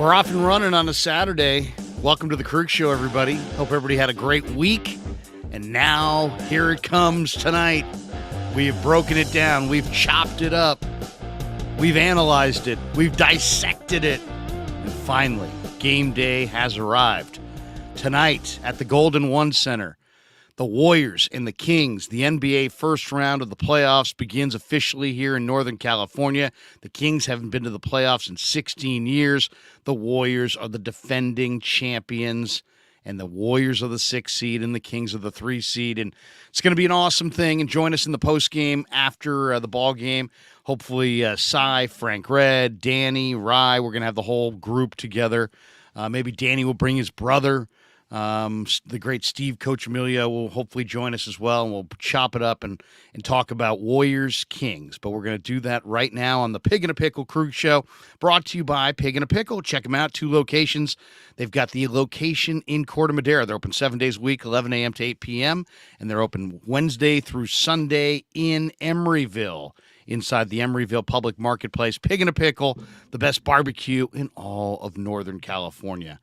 We're off and running on a Saturday. Welcome to the Krueger Show, everybody. Hope everybody had a great week. And now, here it comes tonight. We have broken it down. We've chopped it up. We've analyzed it. We've dissected it. And finally, game day has arrived. Tonight at the Golden One Center, the Warriors and the Kings. The NBA first round of the playoffs begins officially here in Northern California. The Kings haven't been to the playoffs in 16 years. The Warriors are the defending champions, and the Warriors are the 6th seed, and the Kings are the 3 seed. And it's going to be an awesome thing. And join us in the post game after the ball game. Hopefully, Cy, Frank Red, Danny, Rye. We're going to have the whole group together. Maybe Danny will bring his brother. The great Steve Coach Amelia will hopefully join us as well, and we'll chop it up and talk about Warriors Kings. But we're going to do that right now on the Pig and a Pickle Krueger Show, brought to you by Pig and a Pickle. Check them out, 2 locations. They've got the location in Corte Madera. They're open 7 days a week, 11 a.m. to 8 p.m., and they're open Wednesday through Sunday in Emeryville, inside the Emeryville Public Marketplace. Pig and a Pickle, the best barbecue in all of Northern California.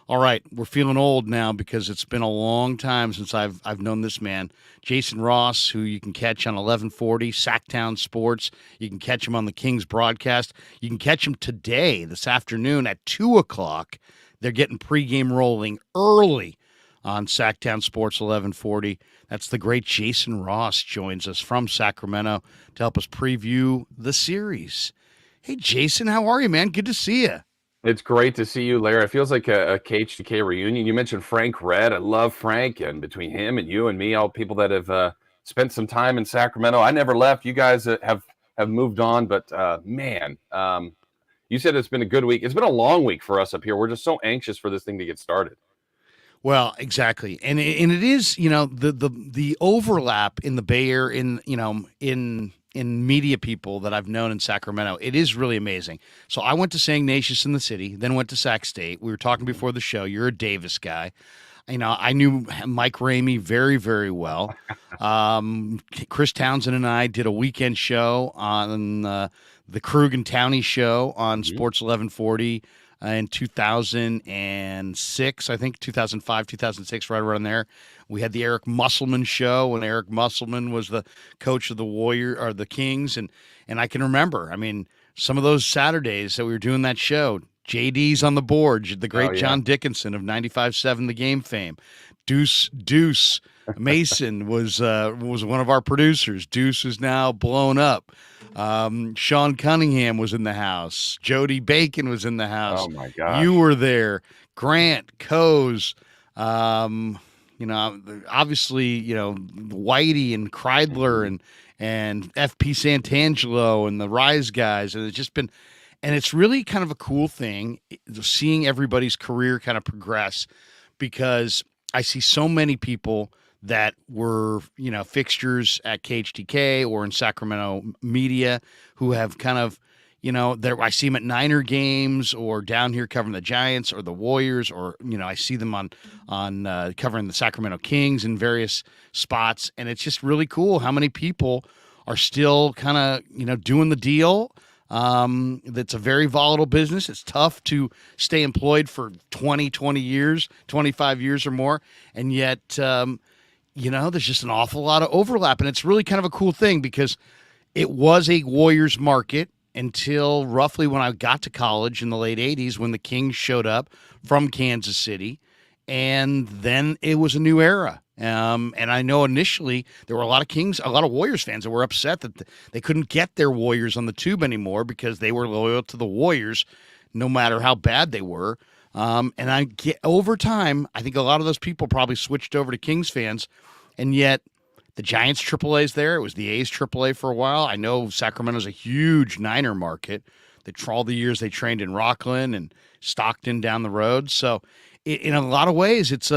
All right, we're feeling old now because it's been a long time since I've known this man, Jason Ross, who you can catch on 1140 Sacktown Sports. You can catch him on the Kings broadcast. You can catch him today, this afternoon at 2 o'clock. They're getting pregame rolling early on Sacktown Sports 1140. That's the great Jason Ross joins us from Sacramento to help us preview the series. Hey, Jason, how are you, man? Good to see you. It's great to see you, Larry. It feels like a KHTK reunion. You mentioned Frank Red. I love Frank, and between him and you and me, all people that have spent some time in Sacramento. I never left. You guys have moved on, but man, you said it's been a good week. It's been a long week for us up here. We're just so anxious for this thing to get started. Well, exactly, and it is, the overlap in the Bay Area, in media people that I've known in Sacramento. It is really amazing. So I went to St. Ignatius in the city, then went to Sac State. We were talking before the show. You're a Davis guy. I knew Mike Ramey very, very well. Chris Townsend and I did a weekend show on the Krug and Towney show on Sports 1140 in 2006, I think, 2005, 2006, right around there. We had the Eric Musselman show when Eric Musselman was the coach of the Kings, and I can remember, some of those Saturdays that we were doing that show. JD's on the board, the great John Dickinson of 95.7 The Game fame. Deuce Mason was one of our producers. Deuce is now blown up. Sean Cunningham was in the house. Jody Bacon was in the house. Oh my gosh. You were there. Grant Coase, obviously, Whitey and Kreidler and FP Santangelo and the Rise guys. And it's really kind of a cool thing seeing everybody's career kind of progress, because I see so many people that were, fixtures at KHTK or in Sacramento media who have kind of, I see them at Niner games or down here covering the Giants or the Warriors, or, I see them on covering the Sacramento Kings in various spots. And it's just really cool how many people are still kind of, doing the deal. That's a very volatile business. It's tough to stay employed for 20 years, 25 years or more. And yet, there's just an awful lot of overlap. And it's really kind of a cool thing, because it was a Warriors market until roughly when I got to college in the late 80s, when the Kings showed up from Kansas City. And then it was a new era. And I know initially there were a lot of Warriors fans that were upset that they couldn't get their Warriors on the tube anymore because they were loyal to the Warriors no matter how bad they were. And over time, I think a lot of those people probably switched over to Kings fans, and yet the Giants AAA is there. It was the A's AAA for a while. I know Sacramento's a huge Niner market. All the years they trained in Rockland and Stockton down the road. So in a lot of ways, this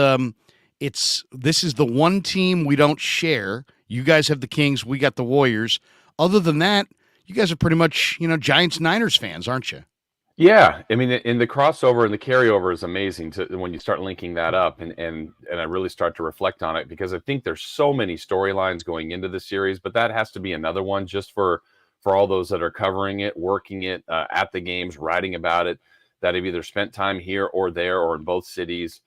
is the one team we don't share. You guys have the Kings, we got the Warriors. Other than that, you guys are pretty much, Giants Niners fans, aren't you? Yeah, I mean, in the crossover and the carryover is amazing when you start linking that up, and I really start to reflect on it, because I think there's so many storylines going into the series, but that has to be another one just for all those that are covering it, working it at the games, writing about it. that have either spent time here or there or in both cities.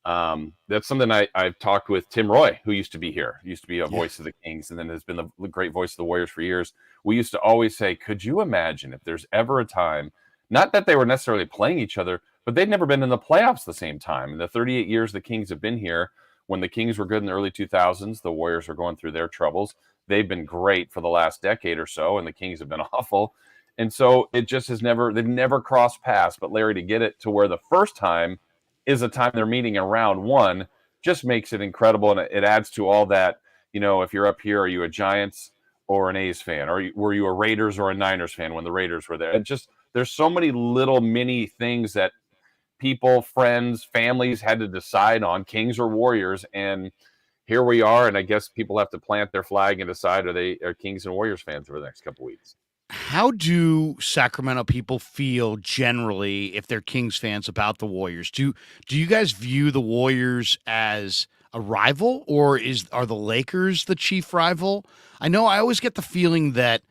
That's something I've talked with Tim Roy, who used to be here, used to be a voice of the Kings, and then has been the great voice of the Warriors for years. We used to always say, could you imagine if there's ever a time, not that they were necessarily playing each other, but they'd never been in the playoffs the same time. In the 38 years the Kings have been here, when the Kings were good in the early 2000s, the Warriors were going through their troubles. They've been great for the last decade or so, and the Kings have been awful. And so it just has never, they've never crossed paths. But Larry, to get it to where the first time is a time they're meeting in round one just makes it incredible. And it adds to all that, if you're up here, are you a Giants or an A's fan? Or were you a Raiders or a Niners fan when the Raiders were there? And just, there's so many little mini things that people, friends, families had to decide on, Kings or Warriors. And here we are. And I guess people have to plant their flag and decide, are Kings and Warriors fans for the next couple of weeks. How do Sacramento people feel generally if they're Kings fans about the Warriors? Do you guys view the Warriors as a rival, or are the Lakers the chief rival? I know I always get the feeling that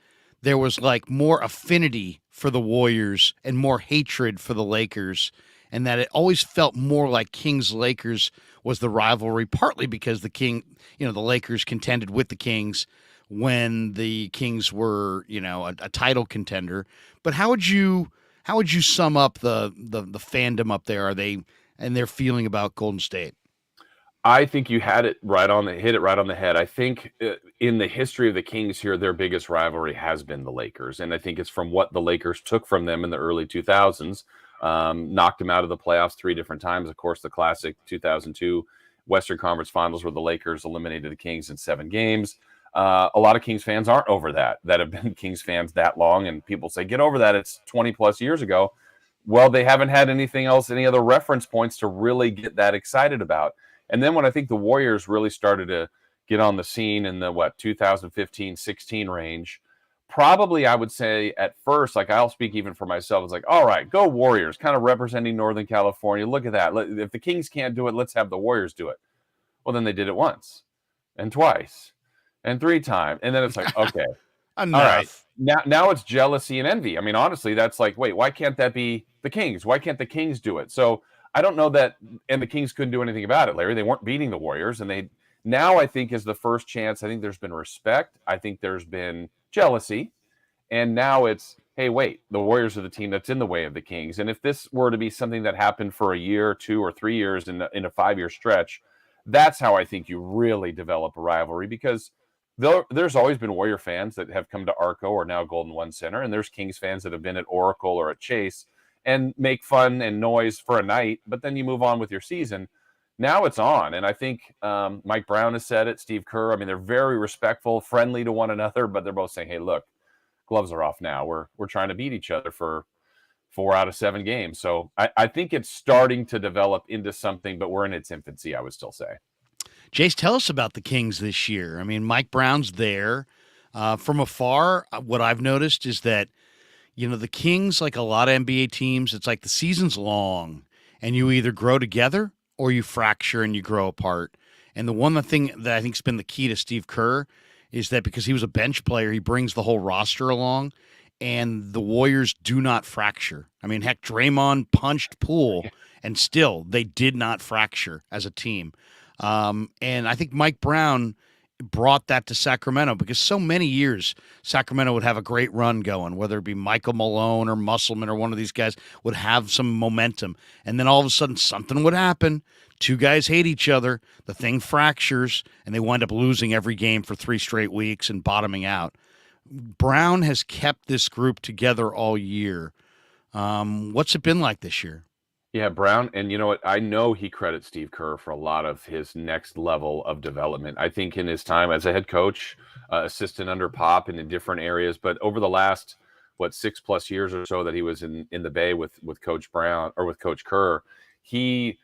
there was like more affinity for the Warriors and more hatred for the Lakers, and that it always felt more like Kings Lakers was the rivalry, partly because the Lakers contended with the Kings when the Kings were, a title contender. But how would you sum up the fandom up there? Are they and their feeling about Golden State? I think you hit it right on the head. I think in the history of the Kings here, their biggest rivalry has been the Lakers. And I think it's from what the Lakers took from them in the early 2000s, knocked them out of the playoffs 3 different times. Of course, the classic 2002 Western Conference Finals where the Lakers eliminated the Kings in 7 games. A lot of Kings fans aren't over that have been Kings fans that long. And people say, get over that. It's 20 plus years ago. Well, they haven't had anything else, any other reference points to really get that excited about. And then when I think the Warriors really started to get on the scene in the 2015-16 range, probably I would say at first, like I'll speak even for myself, it's like, all right, go Warriors, kind of representing Northern California. Look at that. If the Kings can't do it, let's have the Warriors do it. Well, then they did it once and twice and 3 times. And then it's like, okay, Enough. All right. Now it's jealousy and envy. I mean, honestly, that's like, wait, why can't that be the Kings? Why can't the Kings do it? So I don't know that, and the Kings couldn't do anything about it, Larry. They weren't beating the Warriors, and now I think is the first chance. I think there's been respect. I think there's been jealousy, and now it's, hey, wait, the Warriors are the team that's in the way of the Kings. And if this were to be something that happened for a year, 2 or 3 years in a 5-year stretch, that's how I think you really develop a rivalry, because there's always been Warrior fans that have come to Arco or now Golden One Center, and there's Kings fans that have been at Oracle or at Chase and make fun and noise for a night, but then you move on with your season. Now it's on, and I think Mike Brown has said it, Steve Kerr. I mean, they're very respectful, friendly to one another, but they're both saying, hey, look, gloves are off now. We're trying to beat each other for 4 out of 7 games. So I think it's starting to develop into something, but we're in its infancy, I would still say. Jace, tell us about the Kings this year. I mean, Mike Brown's there. From afar, what I've noticed is that, the Kings, like a lot of NBA teams, it's like the season's long, and you either grow together or you fracture and you grow apart. And the thing that I think has been the key to Steve Kerr is that because he was a bench player, he brings the whole roster along, and the Warriors do not fracture. I mean, heck, Draymond punched Poole, and still they did not fracture as a team. And I think Mike Brown brought that to Sacramento, because so many years Sacramento would have a great run going, whether it be Michael Malone or Musselman or one of these guys would have some momentum. And then all of a sudden something would happen. 2 guys hate each other. The thing fractures, and they wind up losing every game for 3 straight weeks and bottoming out. Brown has kept this group together all year. What's it been like this year? Yeah, Brown, and you know what? I know he credits Steve Kerr for a lot of his next level of development. I think in his time as a head coach, assistant under Pop and in different areas, but over the last 6+ years or so that he was in the Bay with Coach Brown or with Coach Kerr, he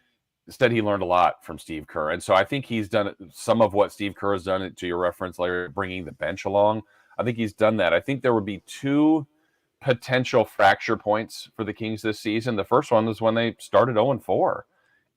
learned a lot from Steve Kerr, and so I think he's done some of what Steve Kerr has done. To your reference, Larry, bringing the bench along, I think he's done that. I think there would be 2 potential fracture points for the Kings this season. The first one was when they started 0-4,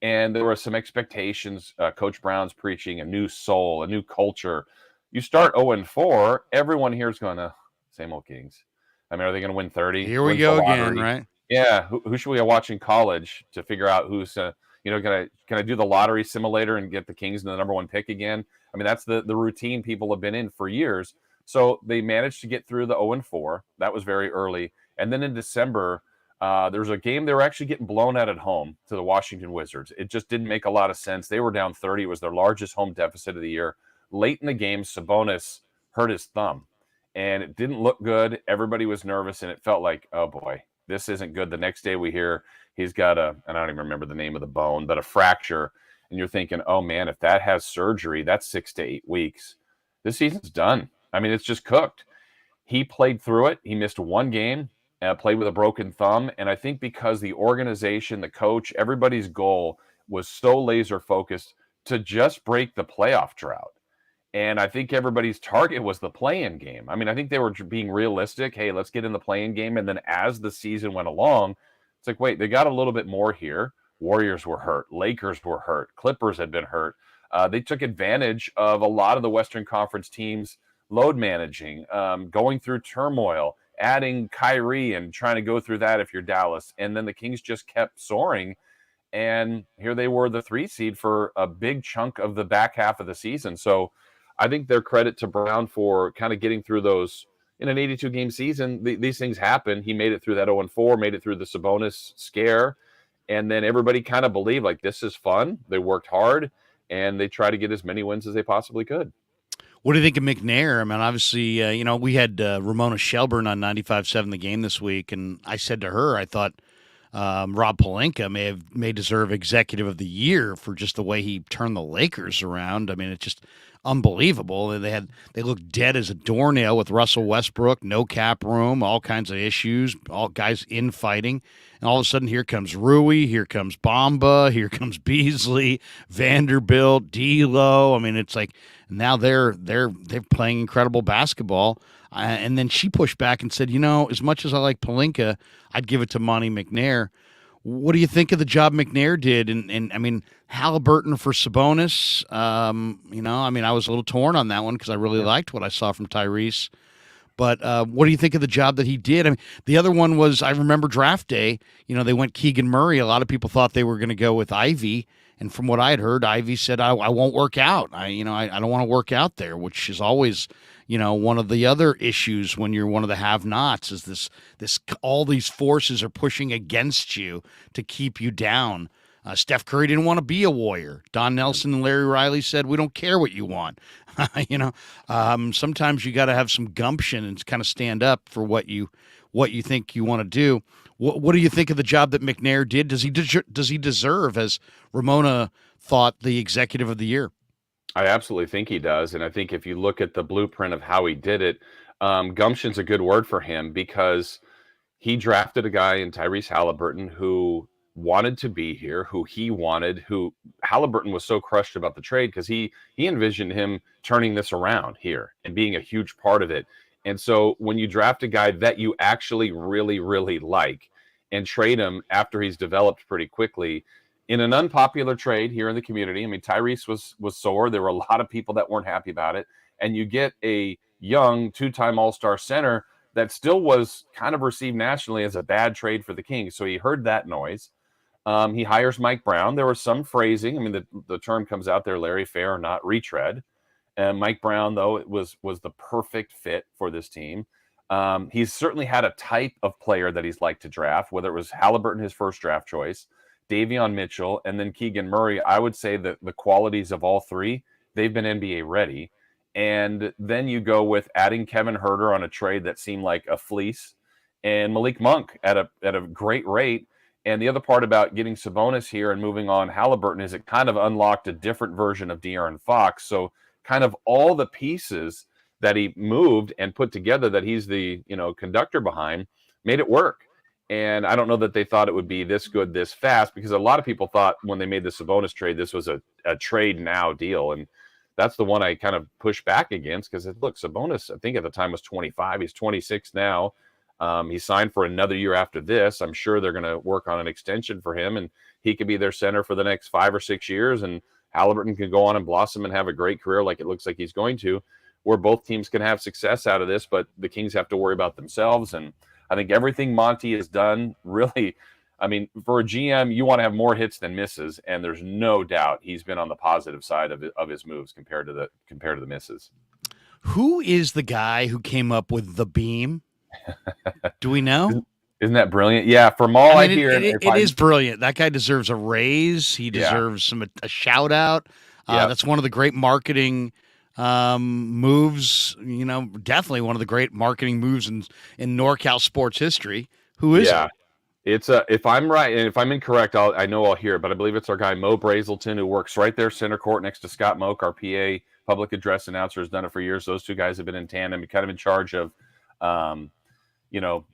and there were some expectations. Coach Brown's preaching a new soul, a new culture. You start 0-4, everyone here is going to same old Kings. I mean, are they going to win 30? Here we go again, right? Yeah, who should we watch in college to figure out who's can I do the lottery simulator and get the Kings in the number one pick again? I mean, that's the routine people have been in for years. So they managed to get through the 0-4. That was very early. And then in December, there was a game they were actually getting blown out at home to the Washington Wizards. It just didn't make a lot of sense. They were down 30. It was their largest home deficit of the year. Late in the game, Sabonis hurt his thumb, and it didn't look good. Everybody was nervous, and it felt like, oh boy, this isn't good. The next day we hear he's got and I don't even remember the name of the bone, but a fracture. And you're thinking, oh man, if that has surgery, that's 6 to 8 weeks. This season's done. I mean, it's just cooked. He played through it. He missed one game, played with a broken thumb. And I think because the organization, the coach, everybody's goal was so laser focused to just break the playoff drought. And I think everybody's target was the play-in game. I mean, I think they were being realistic. Hey, let's get in the play-in game. And then as the season went along, it's like, wait, they got a little bit more here. Warriors were hurt. Lakers were hurt. Clippers had been hurt. They took advantage of a lot of the Western Conference teams load managing, going through turmoil, adding Kyrie and trying to go through that if you're Dallas. And then the Kings just kept soaring. And here they were the 3 seed for a big chunk of the back half of the season. So I think their credit to Brown for kind of getting through those in an 82-game season. These things happen. He made it through that 0-4, made it through the Sabonis scare, and then everybody kind of believed like this is fun. They worked hard, and they tried to get as many wins as they possibly could. What do you think of McNair? I mean, obviously, we had Ramona Shelburne on 95.7 The Game this week, and I said to her, I thought Rob Pelinka may deserve Executive of the Year for just the way he turned the Lakers around. I mean, it's just unbelievable. They looked dead as a doornail with Russell Westbrook, no cap room, all kinds of issues, all guys infighting, and all of a sudden here comes Rui, here comes Bamba, here comes Beasley, Vanderbilt, D'Lo. I mean, it's like now they're playing incredible basketball. And then she pushed back and said, as much as I like Pelinka, I'd give it to Monty McNair. What do you think of the job McNair did? And I mean, Halliburton for Sabonis, I was a little torn on that one because I really liked what I saw from Tyrese. But what do you think of the job that he did? I mean, the other one was, I remember draft day, they went Keegan Murray. A lot of people thought they were going to go with Ivy. And from what I had heard, Ivy said, I won't work out. I don't want to work out there, which is always, one of the other issues when you're one of the have-nots is this all these forces are pushing against you to keep you down. Steph Curry didn't want to be a Warrior. Don Nelson and Larry Riley said, we don't care what you want. Sometimes you got to have some gumption and kind of stand up for what you think you want to do. What do you think of the job that McNair did? Does he deserve, as Ramona thought, the Executive of the Year? I absolutely think he does. And I think if you look at the blueprint of how he did it, gumption's a good word for him because he drafted a guy in Tyrese Halliburton who wanted to be here, who Halliburton was so crushed about the trade because he envisioned him turning this around here and being a huge part of it. And so when you draft a guy that you actually really, really like and trade him after he's developed pretty quickly in an unpopular trade here in the community, I mean, Tyrese was sore. There were a lot of people that weren't happy about it. And you get a young 2-time All-Star center that still was kind of received nationally as a bad trade for the Kings. So he heard that noise. He hires Mike Brown. There was some phrasing. I mean, the term comes out there, Larry, fair or not, retread. And Mike Brown, though, it was the perfect fit for this team. He's certainly had a type of player that he's liked to draft, whether it was Halliburton, his first draft choice, Davion Mitchell, and then Keegan Murray. I would say that the qualities of all three, they've been NBA ready. And then you go with adding Kevin Huerter on a trade that seemed like a fleece, and Malik Monk at a great rate. And the other part about getting Sabonis here and moving on Halliburton is it kind of unlocked a different version of De'Aaron Fox. So kind of all the pieces that he moved and put together that he's the conductor behind made it work. And I don't know that they thought it would be this good this fast, because a lot of people thought when they made the Sabonis trade this was a trade now deal, and that's the one I kind of push back against because look, Sabonis I think at the time was 25. He's 26 now. He signed for another year after this. I'm sure they're going to work on an extension for him, and he could be their center for the next 5 or 6 years, and Halliburton can go on and blossom and have a great career like it looks like he's going to, where both teams can have success out of this, but the Kings have to worry about themselves. And I think everything Monty has done really, I mean, for a GM, you want to have more hits than misses, and there's no doubt he's been on the positive side of his moves compared to the misses. Who is the guy who came up with the beam? Do we know? Isn't that brilliant? Yeah, from all I mean, hear, it is brilliant. That guy deserves a raise. He yeah, deserves a shout out. yeah. That's one of the great marketing moves. Definitely one of the great marketing moves in NorCal sports history. Who is Yeah. it? It's if I'm right and if I'm incorrect, I know I'll hear it, but I believe it's our guy Mo Brazelton, who works right there center court next to Scott Moak, our PA public address announcer, has done it for years. Those two guys have been in tandem, kind of in charge of, you know,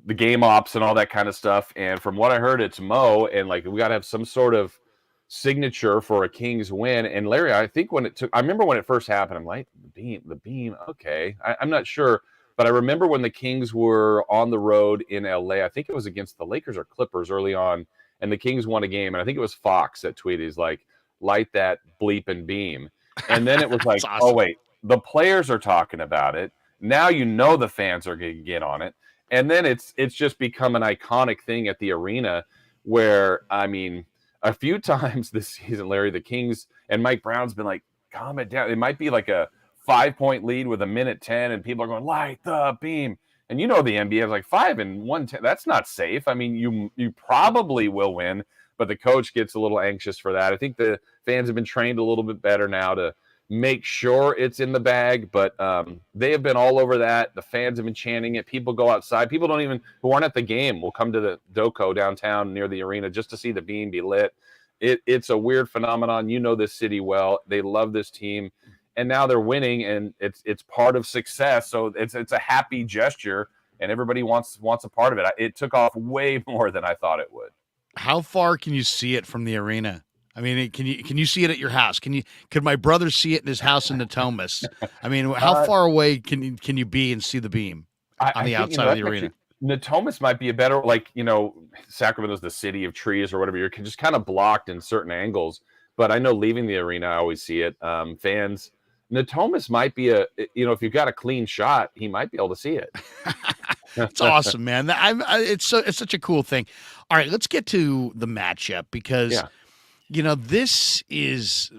the game ops and all that kind of stuff. And from what I heard, it's Mo, and like we got to have some sort of signature for a Kings win. And Larry, I think I remember when it first happened, I'm like, the beam, okay, I'm not sure. But I remember when the Kings were on the road in LA, I think it was against the Lakers or Clippers early on, and the Kings won a game. And I think it was Fox that tweeted, he's like, light that bleep and beam. And then it was like, That's oh, awesome. wait, the players are talking about it. Now the fans are going to get on it. And then it's just become an iconic thing at the arena where, I mean, a few times this season, Larry, the Kings and Mike Brown's been like, calm it down. It might be like a 5-point lead with 1:10, and people are going, light the beam. And the NBA is like 5 and 1:10. That's not safe. I mean, you probably will win, but the coach gets a little anxious for that. I think the fans have been trained a little bit better now to make sure it's in the bag, but they have been all over that. The fans have been chanting it. People go outside. People who aren't at the game will come to the Doco downtown near the arena just to see the beam be lit. It's a weird phenomenon. You know this city well. They love this team. And now they're winning, and it's part of success. So it's a happy gesture, and everybody wants a part of it. It took off way more than I thought it would. You far can you see it from the arena? I mean, can you see it at your house? Could my brother see it in his house in Natomas? I mean, how far away can you be and see the beam on the outside of the arena? Natomas might be a better, Sacramento's the city of trees or whatever. You're just kind of blocked in certain angles. But I know leaving the arena, I always see it. Fans, Natomas might be if you've got a clean shot, he might be able to see it. It's awesome, man. It's such a cool thing. All right, let's get to the matchup because this is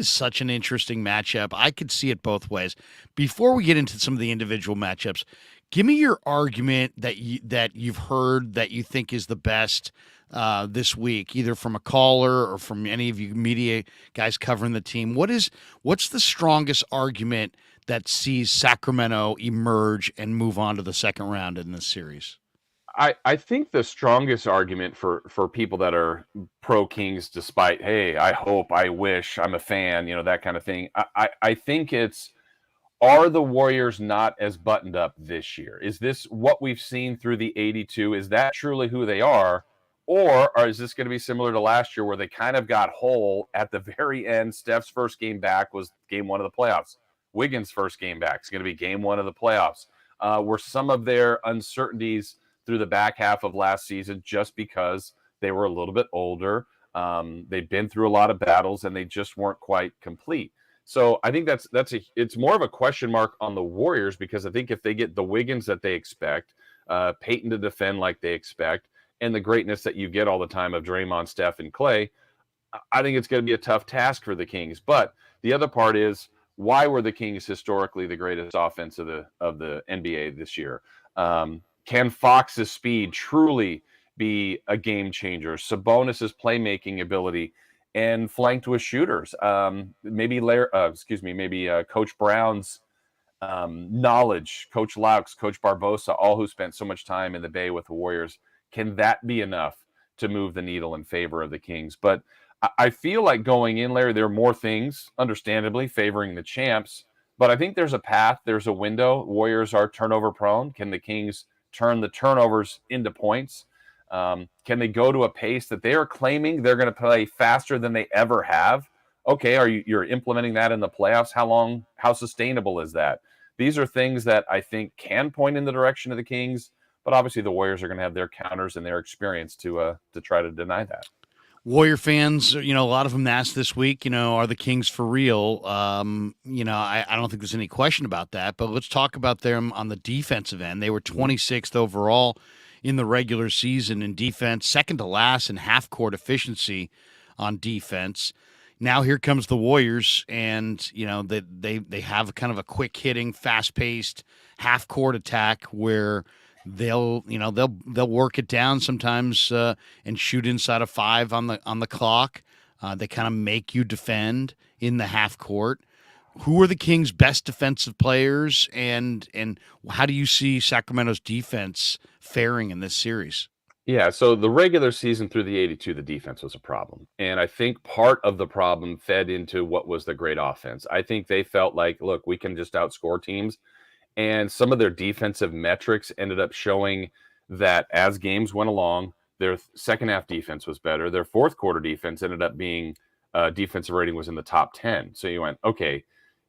such an interesting matchup. I could see it both ways. Before we get into some of the individual matchups, give me your argument that you've heard that you think is the best this week, either from a caller or from any of you media guys covering the team. What's the strongest argument that sees Sacramento emerge and move on to the second round in this series? I think the strongest argument for people that are pro Kings, despite, hey, I hope, I wish, I'm a fan, that kind of thing. I think are the Warriors not as buttoned up this year? Is this what we've seen through the 82? Is that truly who they are? Or is this going to be similar to last year where they kind of got whole at the very end? Steph's first game back was game 1 of the playoffs. Wiggins' first game back is going to be game 1 of the playoffs. Were some of their uncertainties through the back half of last season just because they were a little bit older. They'd been through a lot of battles and they just weren't quite complete. So I think it's more of a question mark on the Warriors, because I think if they get the Wiggins that they expect, Peyton to defend like they expect, and the greatness that you get all the time of Draymond, Steph, and Clay, I think it's going to be a tough task for the Kings. But the other part is, why were the Kings historically the greatest offense of the NBA this year? Can Fox's speed truly be a game changer? Sabonis's playmaking ability and flanked with shooters. Maybe Coach Brown's knowledge, Coach Laux, Coach Barbosa, all who spent so much time in the Bay with the Warriors. Can that be enough to move the needle in favor of the Kings? But I feel like going in, Larry, there are more things, understandably, favoring the champs. But I think there's a path, there's a window. Warriors are turnover prone. Can the Kings turn the turnovers into points? Can they go to a pace that they are claiming they're going to play faster than they ever have? Okay, you're implementing that in the playoffs? How sustainable is that? These are things that I think can point in the direction of the Kings, but obviously the Warriors are going to have their counters and their experience to try to deny that. Warrior fans, a lot of them asked this week, are the Kings for real? I don't think there's any question about that, but let's talk about them on the defensive end. They were Mhm. 26th overall in the regular season in defense, second to last in half court efficiency on defense. Now here comes the Warriors, and they have kind of a quick hitting, fast paced half court attack where they'll work it down sometimes and shoot inside of 5 on the clock. They kind of make you defend in the half court. Who are the Kings' best defensive players, and how do you see Sacramento's defense faring in this series? Yeah, so the regular season through the 82, the defense was a problem. And I think part of the problem fed into what was the great offense. I think they felt like, look, we can just outscore teams. And some of their defensive metrics ended up showing that as games went along, their second half defense was better. Their fourth quarter defense ended up being defensive rating was in the top 10. So you went, okay,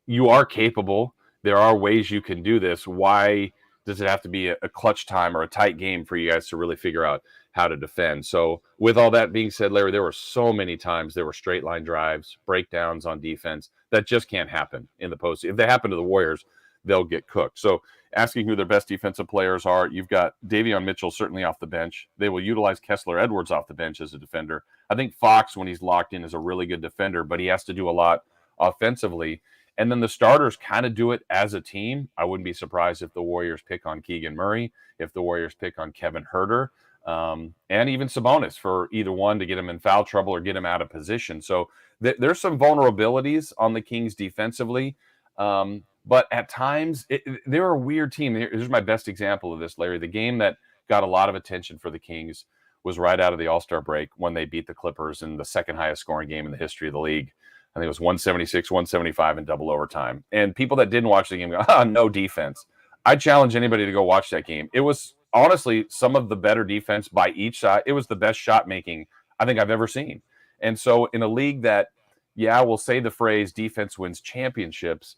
you are capable. There are ways you can do this. Why does it have to be a clutch time or a tight game for you guys to really figure out how to defend? So, with all that being said, Larry, there were so many times there were straight line drives, breakdowns on defense that just can't happen in the post. If they happen to the Warriors, they'll get cooked. So, asking who their best defensive players are, you've got Davion Mitchell certainly off the bench. They will utilize Kessler Edwards off the bench as a defender. I think Fox, when he's locked in, is a really good defender, but he has to do a lot offensively. And then the starters kind of do it as a team. I wouldn't be surprised if the Warriors pick on Keegan Murray, if the Warriors pick on Kevin Huerter, and even Sabonis for either one to get him in foul trouble or get him out of position. So there's some vulnerabilities on the Kings defensively. But at times, they're a weird team. Here's my best example of this, Larry. The game that got a lot of attention for the Kings was right out of the All-Star break when they beat the Clippers in the second highest scoring game in the history of the league. I think it was 176, 175 in double overtime. And people that didn't watch the game go, no defense. I challenge anybody to go watch that game. It was honestly some of the better defense by each side. It was the best shot making I think I've ever seen. And so in a league that, yeah, we'll say the phrase defense wins championships,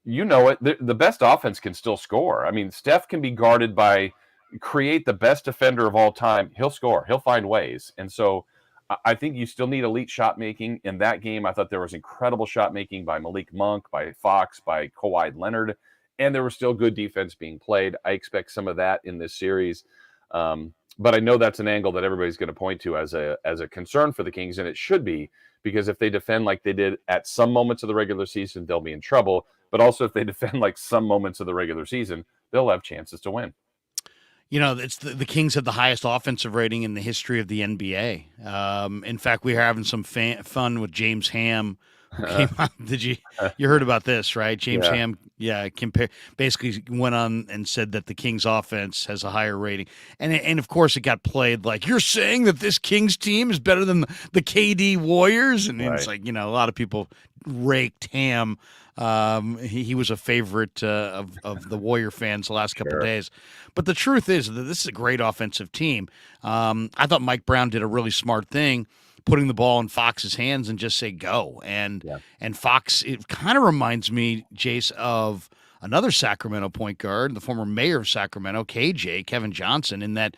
you know it. The best offense can still score. I mean, Steph can be guarded by create the best defender of all time. He'll score. He'll find ways. And so I think you still need elite shot making in that game. I thought there was incredible shot making by Malik Monk, by Fox, by Kawhi Leonard, and there was still good defense being played. I expect some of that in this series, but I know that's an angle that everybody's going to point to as a concern for the Kings, and it should be, because if they defend like they did at some moments of the regular season, they'll be in trouble. But also, if they defend like some moments of the regular season, they'll have chances to win. It's the Kings have the highest offensive rating in the history of the NBA. In fact, we were having some fun with James Ham, who came out. You heard about this, right? James Yeah. Ham, yeah, basically went on and said that the Kings offense has a higher rating, and of course it got played like, you're saying that this Kings team is better than the KD Warriors, and it's Right. like, a lot of people raked Ham. He was a favorite of the Warrior fans the last couple of Sure. days. But the truth is that this is a great offensive team. I thought Mike Brown did a really smart thing, putting the ball in Fox's hands and just say go. Yeah. And Fox, it kind of reminds me, Jace, of another Sacramento point guard, the former mayor of Sacramento, KJ, Kevin Johnson, in that,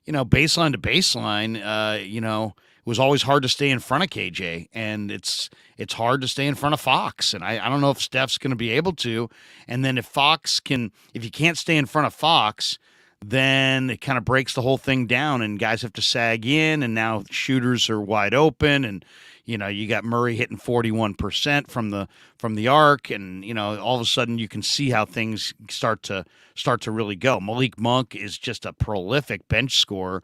baseline to baseline, it was always hard to stay in front of KJ, and it's hard to stay in front of Fox. And I don't know if Steph's going to be able to. And then if you can't stay in front of Fox, then it kind of breaks the whole thing down, and guys have to sag in, and now shooters are wide open, and you got Murray hitting 41% from the arc, and all of a sudden you can see how things start to really go. Malik Monk is just a prolific bench scorer.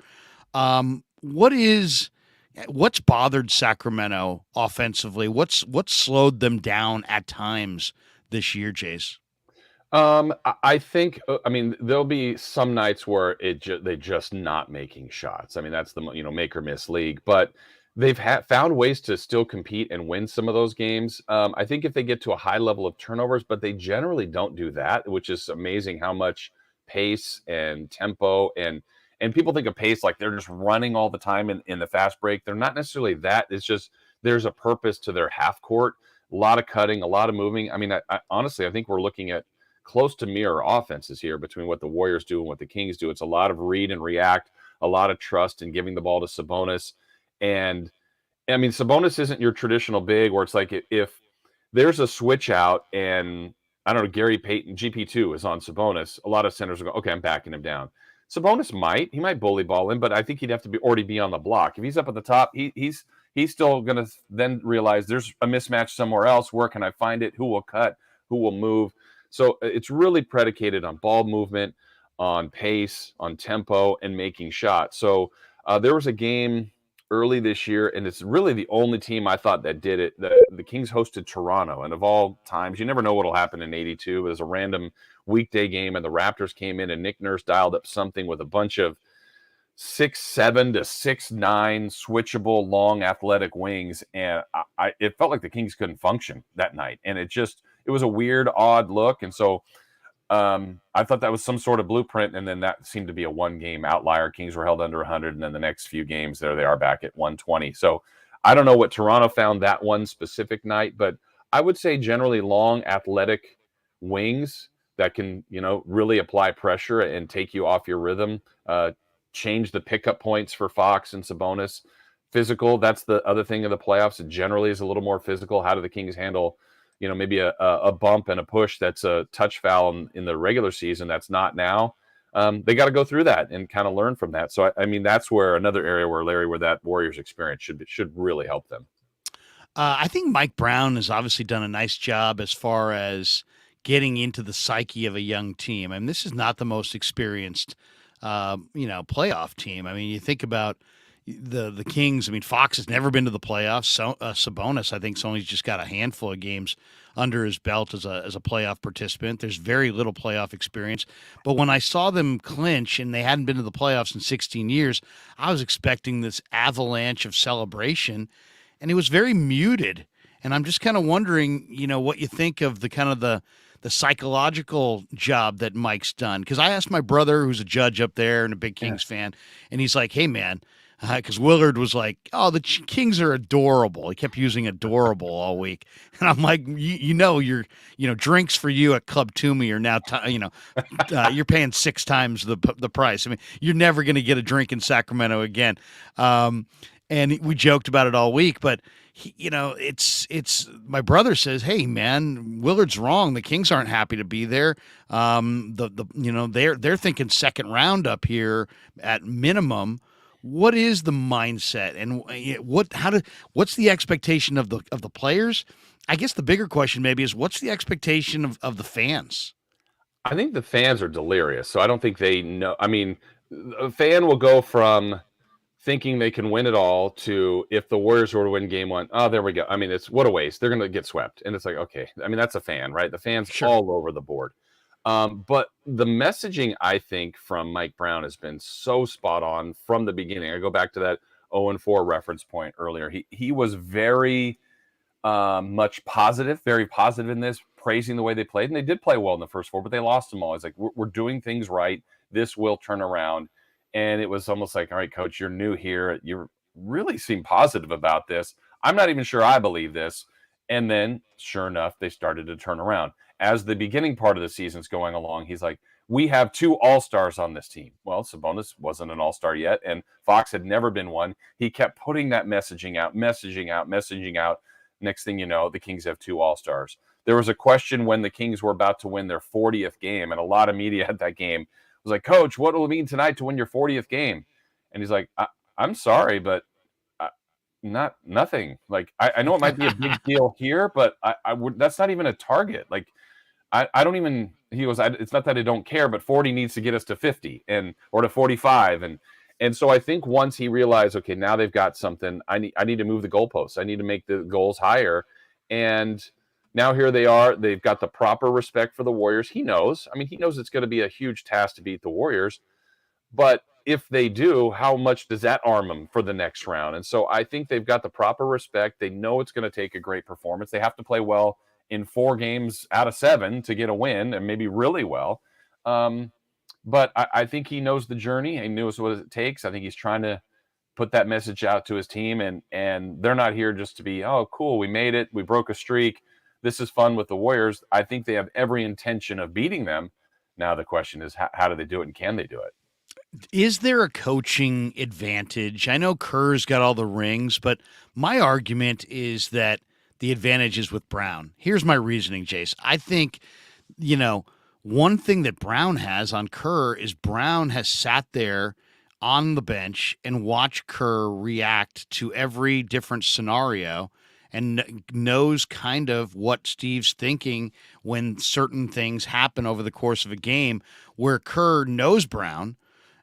What's bothered Sacramento offensively? What's slowed them down at times this year, Jace? I think, I mean, there'll be some nights where they just not making shots. I mean, that's the make or miss league, but they've found ways to still compete and win some of those games. I think if they get to a high level of turnovers, but they generally don't do that, which is amazing how much pace and tempo and people think of pace like they're just running all the time in the fast break. They're not necessarily that. It's just there's a purpose to their half court, a lot of cutting, a lot of moving. I mean, I honestly, I think we're looking at close to mirror offenses here between what the Warriors do and what the Kings do. It's a lot of read and react, a lot of trust in giving the ball to Sabonis. And I mean, Sabonis isn't your traditional big where it's like if there's a switch out and I don't know, Gary Payton, GP2 is on Sabonis, a lot of centers will go, okay, I'm backing him down. Sabonis he might bully ball him, but I think he'd have to already be on the block. If he's up at the top, he's still going to then realize there's a mismatch somewhere else. Where can I find it? Who will cut? Who will move? So it's really predicated on ball movement, on pace, on tempo, and making shots. So there was a game early this year, and it's really the only team I thought that did it. The Kings hosted Toronto, and of all times, you never know what'll happen in '82. It was a random weekday game, and the Raptors came in, and Nick Nurse dialed up something with a bunch of 6'7" to 6'9" switchable, long, athletic wings, and it felt like the Kings couldn't function that night, and it was a weird, odd look, and so I thought that was some sort of blueprint, and then that seemed to be a one-game outlier. Kings were held under 100, and then the next few games, there they are back at 120. So I don't know what Toronto found that one specific night, but I would say generally long, athletic wings that can, really apply pressure and take you off your rhythm, change the pickup points for Fox and Sabonis. Physical, that's the other thing of the playoffs. It generally is a little more physical. How do the Kings handle maybe a bump and a push that's a touch foul in the regular season that's not now? They got to go through that and kind of learn from that. So, I mean, that's where another area where that Warriors experience should really help them. I think Mike Brown has obviously done a nice job as far as getting into the psyche of a young team. I mean, this is not the most experienced, playoff team. I mean, you think about the Kings. I mean, Fox has never been to the playoffs. So Sabonis, I think, only just got a handful of games under his belt as a playoff participant. There's very little playoff experience. But when I saw them clinch and they hadn't been to the playoffs in 16 years, I was expecting this avalanche of celebration, and it was very muted. And I'm just kind of wondering, what you think of the kind of the psychological job that Mike's done. Because I asked my brother, who's a judge up there and a big Kings fan, and he's like, hey, man, because Willard was like, oh, the Kings are adorable. He kept using adorable all week. And I'm like, you're drinks for you at Club Toomey are now, you're paying 6 times the price. I mean, you're never going to get a drink in Sacramento again. And we joked about it all week, but it's my brother says, hey man, Willard's wrong. The Kings aren't happy to be there. They're thinking second round up here at minimum. What is the mindset, and what's the expectation of the players? I guess the bigger question maybe is what's the expectation of the fans? I think the fans are delirious, so I don't think they know. I mean, a fan will go from thinking they can win it all to if the Warriors were to win game 1, oh, there we go. I mean, it's what a waste. They're going to get swept. And it's like, okay, I mean, that's a fan, right? The fans Sure. all over the board. But the messaging, I think, from Mike Brown has been so spot on from the beginning. I go back to that 0-4 reference point earlier. He was very much positive, very positive in this, praising the way they played. And they did play well in the first 4, but they lost them all. He's like, we're doing things right. This will turn around. And it was almost like, all right, coach, you're new here. You really seem positive about this. I'm not even sure I believe this. And then, sure enough, they started to turn around. As the beginning part of the season's going along, he's like, we have 2 all-stars on this team. Well, Sabonis wasn't an all-star yet, and Fox had never been one. He kept putting that messaging out. Next thing you know, the Kings have 2 all-stars. There was a question when the Kings were about to win their 40th game, and a lot of media at that game was like, Coach, what will it mean tonight to win your 40th game? And he's like, I'm sorry, but nothing. Like, I know it might be a big deal here, but I would. That's not even a target. Like, I don't even. He goes, it's not that I don't care, but 40 needs to get us to 50 or to 45, and so I think once he realized, okay, now they've got something. I need to move the goalposts. I need to make the goals higher, and now here they are. They've got the proper respect for the Warriors. He knows. I mean, he knows it's going to be a huge task to beat the Warriors. But if they do, how much does that arm them for the next round? And so I think they've got the proper respect. They know it's going to take a great performance. They have to play well in 4 games out of 7 to get a win, and maybe really well. But I think he knows the journey. He knows what it takes. I think he's trying to put that message out to his team. And they're not here just to be, oh, cool, we made it. We broke a streak. This is fun with the Warriors. I think they have every intention of beating them. Now the question is, how do they do it, and can they do it? Is there a coaching advantage? I know Kerr's got all the rings, but my argument is that the advantage is with Brown. Here's my reasoning, Jace. I think, you know, one thing that Brown has on Kerr is Brown has sat there on the bench and watched Kerr react to every different scenario and knows kind of what Steve's thinking when certain things happen over the course of a game, where Kerr knows Brown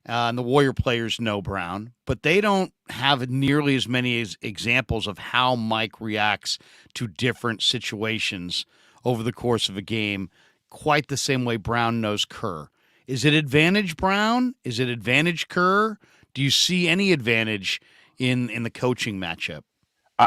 and the Warrior players know Brown, but they don't have nearly as many examples of how Mike reacts to different situations over the course of a game, quite the same way Brown knows Kerr. Is it advantage Brown? Is it advantage Kerr? Do you see any advantage in the coaching matchup?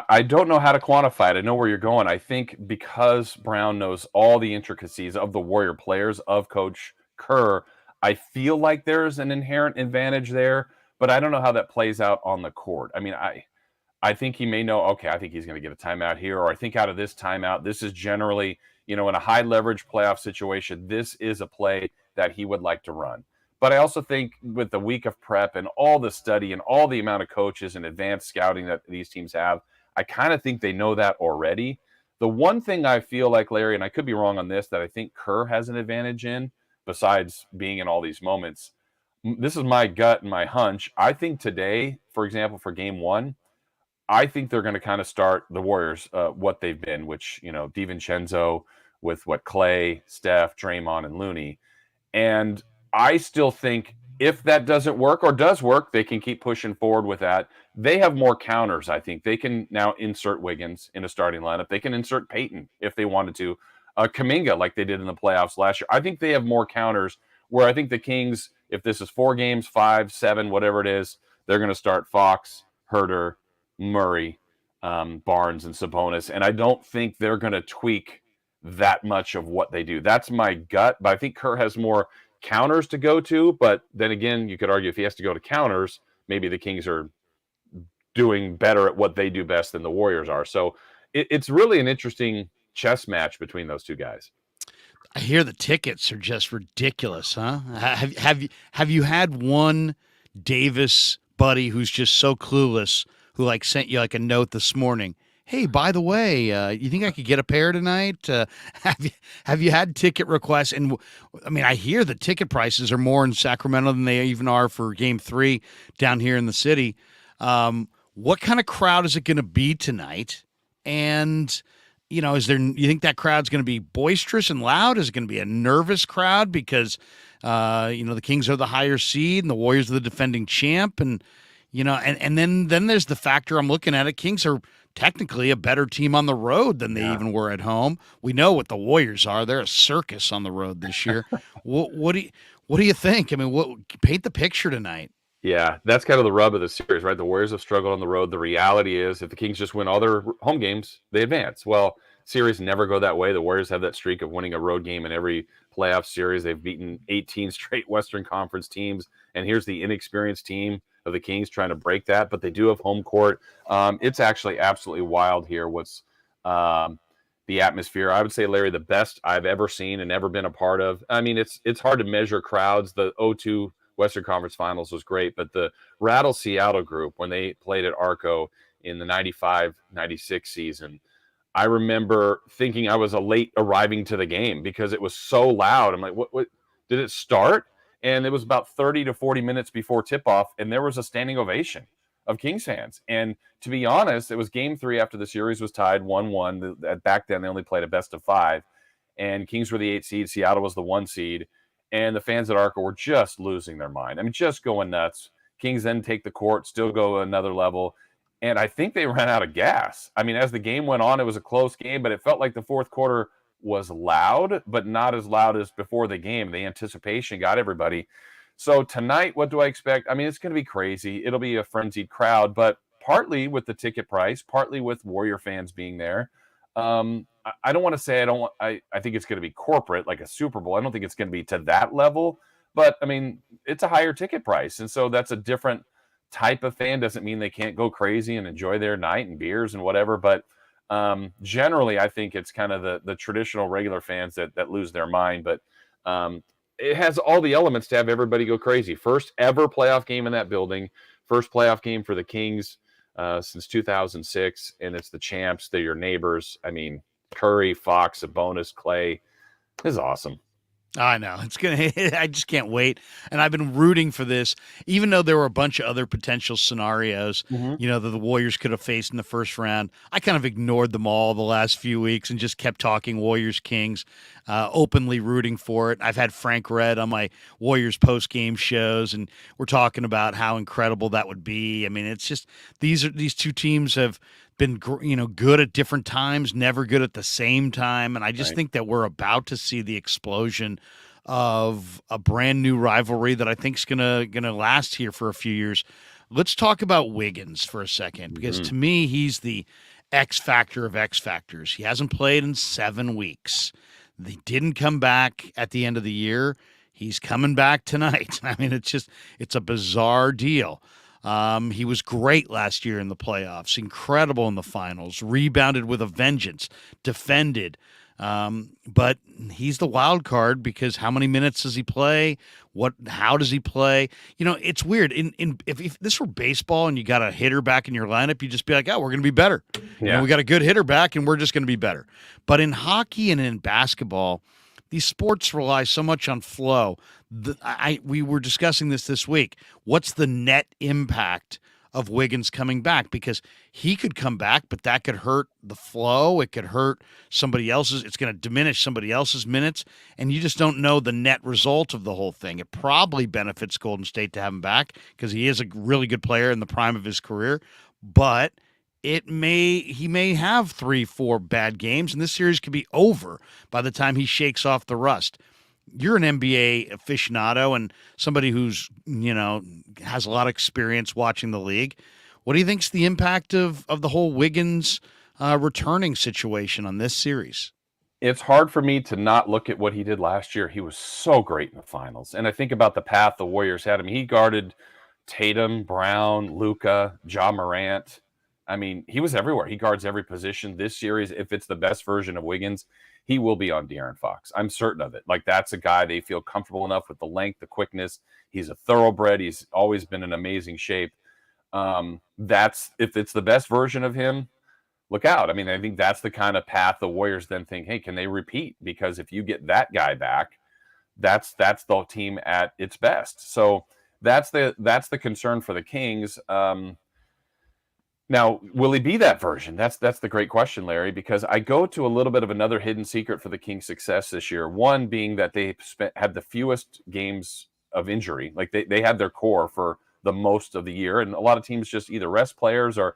I don't know how to quantify it. I know where you're going. I think because Brown knows all the intricacies of the Warrior players of Coach Kerr, I feel like there's an inherent advantage there, but I don't know how that plays out on the court. I mean, I think he may know, okay, I think he's going to get a timeout here, or I think out of this timeout, this is generally, in a high leverage playoff situation, this is a play that he would like to run. But I also think with the week of prep and all the study and all the amount of coaches and advanced scouting that these teams have, I kind of think they know that already. The one thing I feel like, Larry, and I could be wrong on this, that I think Kerr has an advantage in, besides being in all these moments, this is my gut and my hunch. I think today, for example, for game one, I think they're going to kind of start the Warriors what they've been, which, DiVincenzo with what Clay, Steph, Draymond, and Looney. And I still think if that doesn't work or does work, they can keep pushing forward with that. They have more counters, I think. They can now insert Wiggins in a starting lineup. They can insert Peyton if they wanted to. Kuminga, like they did in the playoffs last year. I think they have more counters where I think the Kings, if this is 4 games, 5, 7, whatever it is, they're going to start Fox, Herter, Murray, Barnes, and Sabonis. And I don't think they're going to tweak that much of what they do. That's my gut, but I think Kerr has more counters to go to. But then again, you could argue if he has to go to counters, maybe the Kings are doing better at what they do best than the Warriors are. So it's really an interesting chess match between those two guys. I hear the tickets are just ridiculous, huh? Have you had one Davis buddy who's just so clueless who like sent you like a note this morning? Hey, by the way, you think I could get a pair tonight? Have you had ticket requests? And I mean, I hear the ticket prices are more in Sacramento than they even are for Game 3 down here in the city. What kind of crowd is it going to be tonight? And you think that crowd's going to be boisterous and loud? Is it going to be a nervous crowd because the Kings are the higher seed and the Warriors are the defending champ, and then there's the factor I'm looking at it. Kings are technically a better team on the road than they even were at home. We know what the Warriors are. They're a circus on the road this year. What do you think? I mean, paint the picture tonight. Yeah, that's kind of the rub of the series, right? The Warriors have struggled on the road. The reality is if the Kings just win all their home games, they advance. Well, series never go that way. The Warriors have that streak of winning a road game in every playoff series. They've beaten 18 straight Western Conference teams, and here's the inexperienced team of the Kings trying to break that, but they do have home court. It's actually absolutely wild here what's the atmosphere. I would say, Larry, the best I've ever seen and ever been a part of. I mean, it's hard to measure crowds. The 0-2 Western Conference Finals was great, but the Rattle Seattle group, when they played at Arco in the 95-96 season, I remember thinking I was a late arriving to the game because it was so loud. I'm like, what did it start? And it was about 30 to 40 minutes before tip-off, and there was a standing ovation of Kings fans. And to be honest, it was Game 3 after the series was tied 1-1. Back then, they only played a best-of-5, and Kings were the 8 seed. Seattle was the 1 seed. And the fans at Arco were just losing their mind. I mean, just going nuts. Kings then take the court, still go another level. And I think they ran out of gas. I mean, as the game went on, it was a close game, but it felt like the fourth quarter was loud, but not as loud as before the game. The anticipation got everybody. So tonight, what do I expect? I mean, it's going to be crazy. It'll be a frenzied crowd, but partly with the ticket price, partly with Warrior fans being there. I don't want to say I think it's going to be corporate like a Super Bowl. I don't think it's going to be to that level, but I mean, it's a higher ticket price. And so that's a different type of fan. Doesn't mean they can't go crazy and enjoy their night and beers and whatever. But generally, I think it's kind of the traditional regular fans that lose their mind. But it has all the elements to have everybody go crazy. First ever playoff game in that building, first playoff game for the Kings since 2006, and it's the champs. They're your neighbors. I mean, Curry, Fox, Sabonis, Clay. This is awesome. I know it's gonna. I just can't wait, and I've been rooting for this, even though there were a bunch of other potential scenarios. That the Warriors could have faced in the first round. I kind of ignored them all the last few weeks and just kept talking Warriors Kings, openly rooting for it. I've had Frank Red on my Warriors post game shows, and we're talking about how incredible that would be. I mean, it's just these two teams have been good at different times, never good at the same time, and I just think that we're about to see the explosion of a brand new rivalry that I think is gonna last here for a few years. Let's talk about Wiggins for a second, because to me he's the X factor of X factors. He hasn't played in 7 weeks. He didn't come back at the end of the year. He's coming back tonight. I mean, it's a bizarre deal. He was great last year in the playoffs, incredible in the finals, rebounded with a vengeance, defended. But he's the wild card because how many minutes does he play? How does he play? It's weird. If this were baseball and you got a hitter back in your lineup, you'd just be like, oh, we're going to be better. Yeah. We got a good hitter back and we're just going to be better. But in hockey and in basketball, these sports rely so much on flow. We were discussing this week. What's the net impact of Wiggins coming back? Because he could come back, but that could hurt the flow. It could hurt somebody else's. It's going to diminish somebody else's minutes, and you just don't know the net result of the whole thing. It probably benefits Golden State to have him back because he is a really good player in the prime of his career, but he may have 3-4 bad games, and this series could be over by the time he shakes off the rust. You're an NBA aficionado and somebody who's, has a lot of experience watching the league. What do you think's the impact of the whole Wiggins returning situation on this series? It's hard for me to not look at what he did last year. He was so great in the finals. And I think about the path the Warriors had. I mean, he guarded Tatum, Brown, Luka, Ja Morant. I mean, he was everywhere. He guards every position. This series, if it's the best version of Wiggins, he will be on De'Aaron Fox. I'm certain of it. Like, that's a guy they feel comfortable enough with the length, the quickness. He's a thoroughbred. He's always been in amazing shape. If it's the best version of him, look out. I mean, I think that's the kind of path the Warriors then think, hey, can they repeat? Because if you get that guy back, that's the team at its best. So that's the concern for the Kings. Now, will he be that version? That's the great question, Larry, because I go to a little bit of another hidden secret for the Kings' success this year. One being that they had the fewest games of injury. Like they had their core for the most of the year, and a lot of teams just either rest players or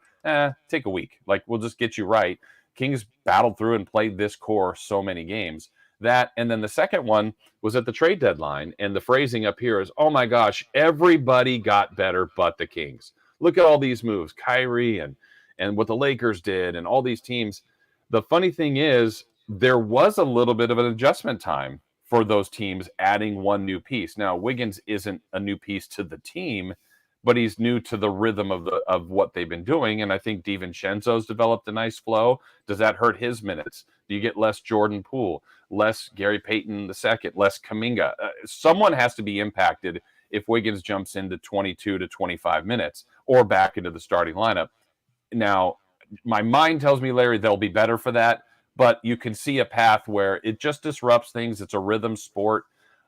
take a week. Like, we'll just get you right. Kings battled through and played this core so many games. That, and then the second one was at the trade deadline, and the phrasing up here is, oh my gosh, everybody got better but the Kings. Look at all these moves, Kyrie and what the Lakers did and all these teams. The funny thing is, there was a little bit of an adjustment time for those teams adding one new piece. Now, Wiggins isn't a new piece to the team, but he's new to the rhythm of what they've been doing. And I think DiVincenzo's developed a nice flow. Does that hurt his minutes? Do you get less Jordan Poole, less Gary Payton II, less Kuminga? Someone has to be impacted if Wiggins jumps into 22 to 25 minutes or back into the starting lineup. Now, my mind tells me, Larry, they'll be better for that, but you can see a path where it just disrupts things. It's a rhythm sport.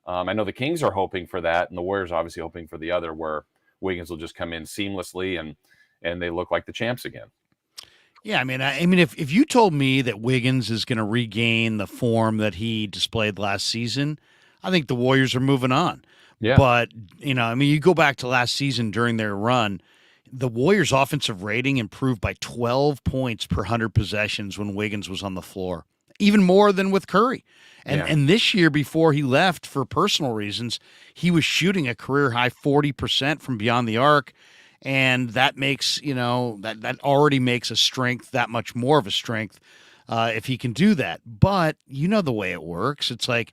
I know the Kings are hoping for that, and the Warriors obviously hoping for the other, where Wiggins will just come in seamlessly and they look like the champs again. Yeah, I mean, if you told me that Wiggins is going to regain the form that he displayed last season, I think the Warriors are moving on. Yeah. But, you go back to last season during their run, the Warriors' offensive rating improved by 12 points per 100 possessions when Wiggins was on the floor, even more than with Curry. And this year, before he left for personal reasons, he was shooting a career-high 40% from beyond the arc, and that makes, that already makes a strength that much more of a strength if he can do that. But you know the way it works. It's like,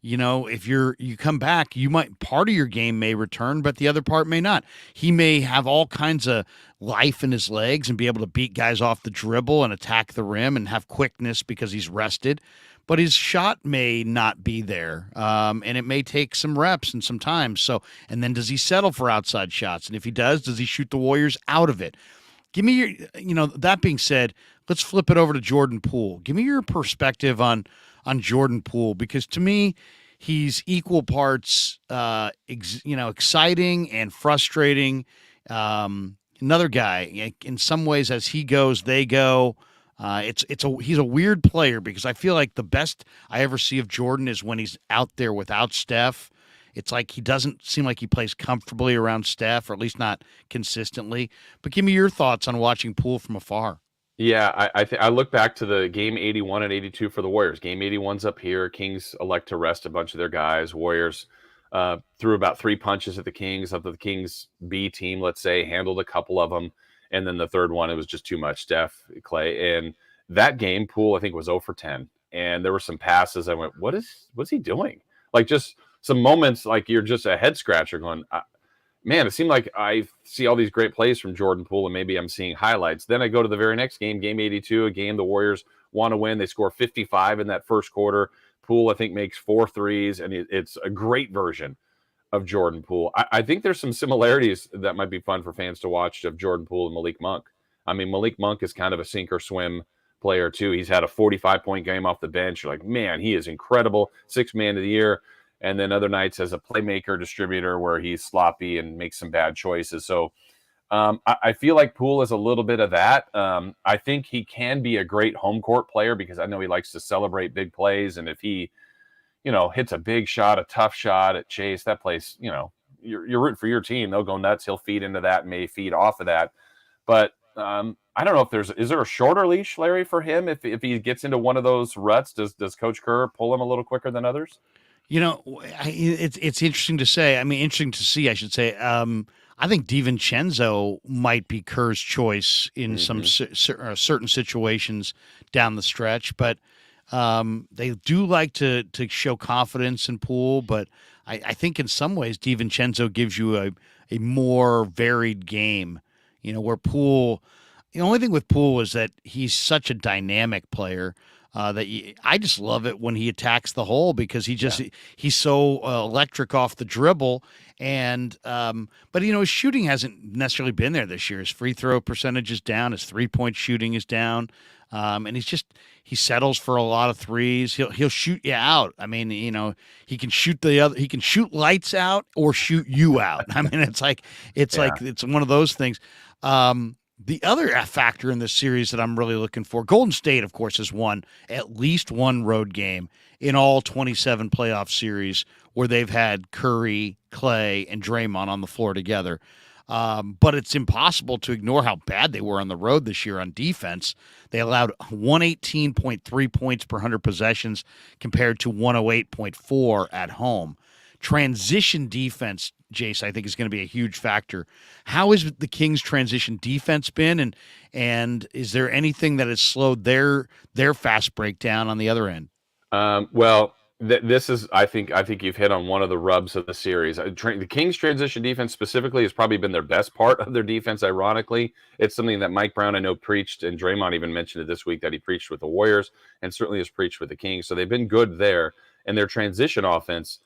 if you come back, part of your game may return, but the other part may not. He may have all kinds of life in his legs and be able to beat guys off the dribble and attack the rim and have quickness because he's rested, but his shot may not be there, and it may take some reps and some time. So, and then does he settle for outside shots? And if he does he shoot the Warriors out of it? Give me that being said, let's flip it over to Jordan Poole. Give me your perspective on Jordan Poole, because to me, he's equal parts, exciting and frustrating. Another guy, in some ways, as he goes, they go. He's a weird player, because I feel like the best I ever see of Jordan is when he's out there without Steph. It's like he doesn't seem like he plays comfortably around Steph, or at least not consistently. But give me your thoughts on watching Poole from afar. Yeah, I look back to the game 81 and 82 for the Warriors. Game 81's up here. Kings elect to rest a bunch of their guys. Warriors threw about 3 punches at the Kings, of the Kings B team, let's say, handled a couple of them. And then the third one, it was just too much. Steph, Clay. And that game, Poole, I think, was 0 for 10. And there were some passes. I went, what's he doing? Like, just some moments like you're just a head scratcher going, man, it seemed like I see all these great plays from Jordan Poole, and maybe I'm seeing highlights. Then I go to the very next game, game 82, a game the Warriors want to win. They score 55 in that first quarter. Poole, I think, makes 4 threes, and it's a great version of Jordan Poole. I think there's some similarities that might be fun for fans to watch of Jordan Poole and Malik Monk. I mean, Malik Monk is kind of a sink or swim player too. He's had a 45-point game off the bench. You're like, man, he is incredible. 6th man of the year. And then other nights as a playmaker distributor where he's sloppy and makes some bad choices. So I feel like Poole is a little bit of that. I think he can be a great home court player, because I know he likes to celebrate big plays. And if he, hits a big shot, a tough shot at Chase, that place, you're rooting for your team. They'll go nuts. He'll feed into that, may feed off of that. But I don't know if is there a shorter leash, Larry, for him? If he gets into one of those ruts, does Coach Kerr pull him a little quicker than others? It's interesting to say. I mean, interesting to see, I should say. I think DiVincenzo might be Kerr's choice in some certain situations down the stretch, but they do like to show confidence in Poole. But I think in some ways DiVincenzo gives you a more varied game. Where Poole, the only thing with Poole is that he's such a dynamic player. I just love it when he attacks the hole, because he's so electric off the dribble, and but his shooting hasn't necessarily been there this year. His free throw percentage is down, his 3-point shooting is down, and he settles for a lot of threes. He'll shoot you out. I mean, he can shoot he can shoot lights out or shoot you out. I mean, it's one of those things. The other factor in this series that I'm really looking for, Golden State, of course, has won at least one road game in all 27 playoff series where they've had Curry, Clay, and Draymond on the floor together. But it's impossible to ignore how bad they were on the road this year on defense. They allowed 118.3 points per 100 possessions compared to 108.4 at home. Transition defense, Jace, I think is going to be a huge factor. How has the Kings' transition defense been, and is there anything that has slowed their fast breakdown on the other end? This is, I think you've hit on one of the rubs of the series. The Kings' transition defense specifically has probably been their best part of their defense. Ironically, it's something that Mike Brown, I know, preached, and Draymond even mentioned it this week, that he preached with the Warriors and certainly has preached with the Kings. So they've been good there, and their transition offense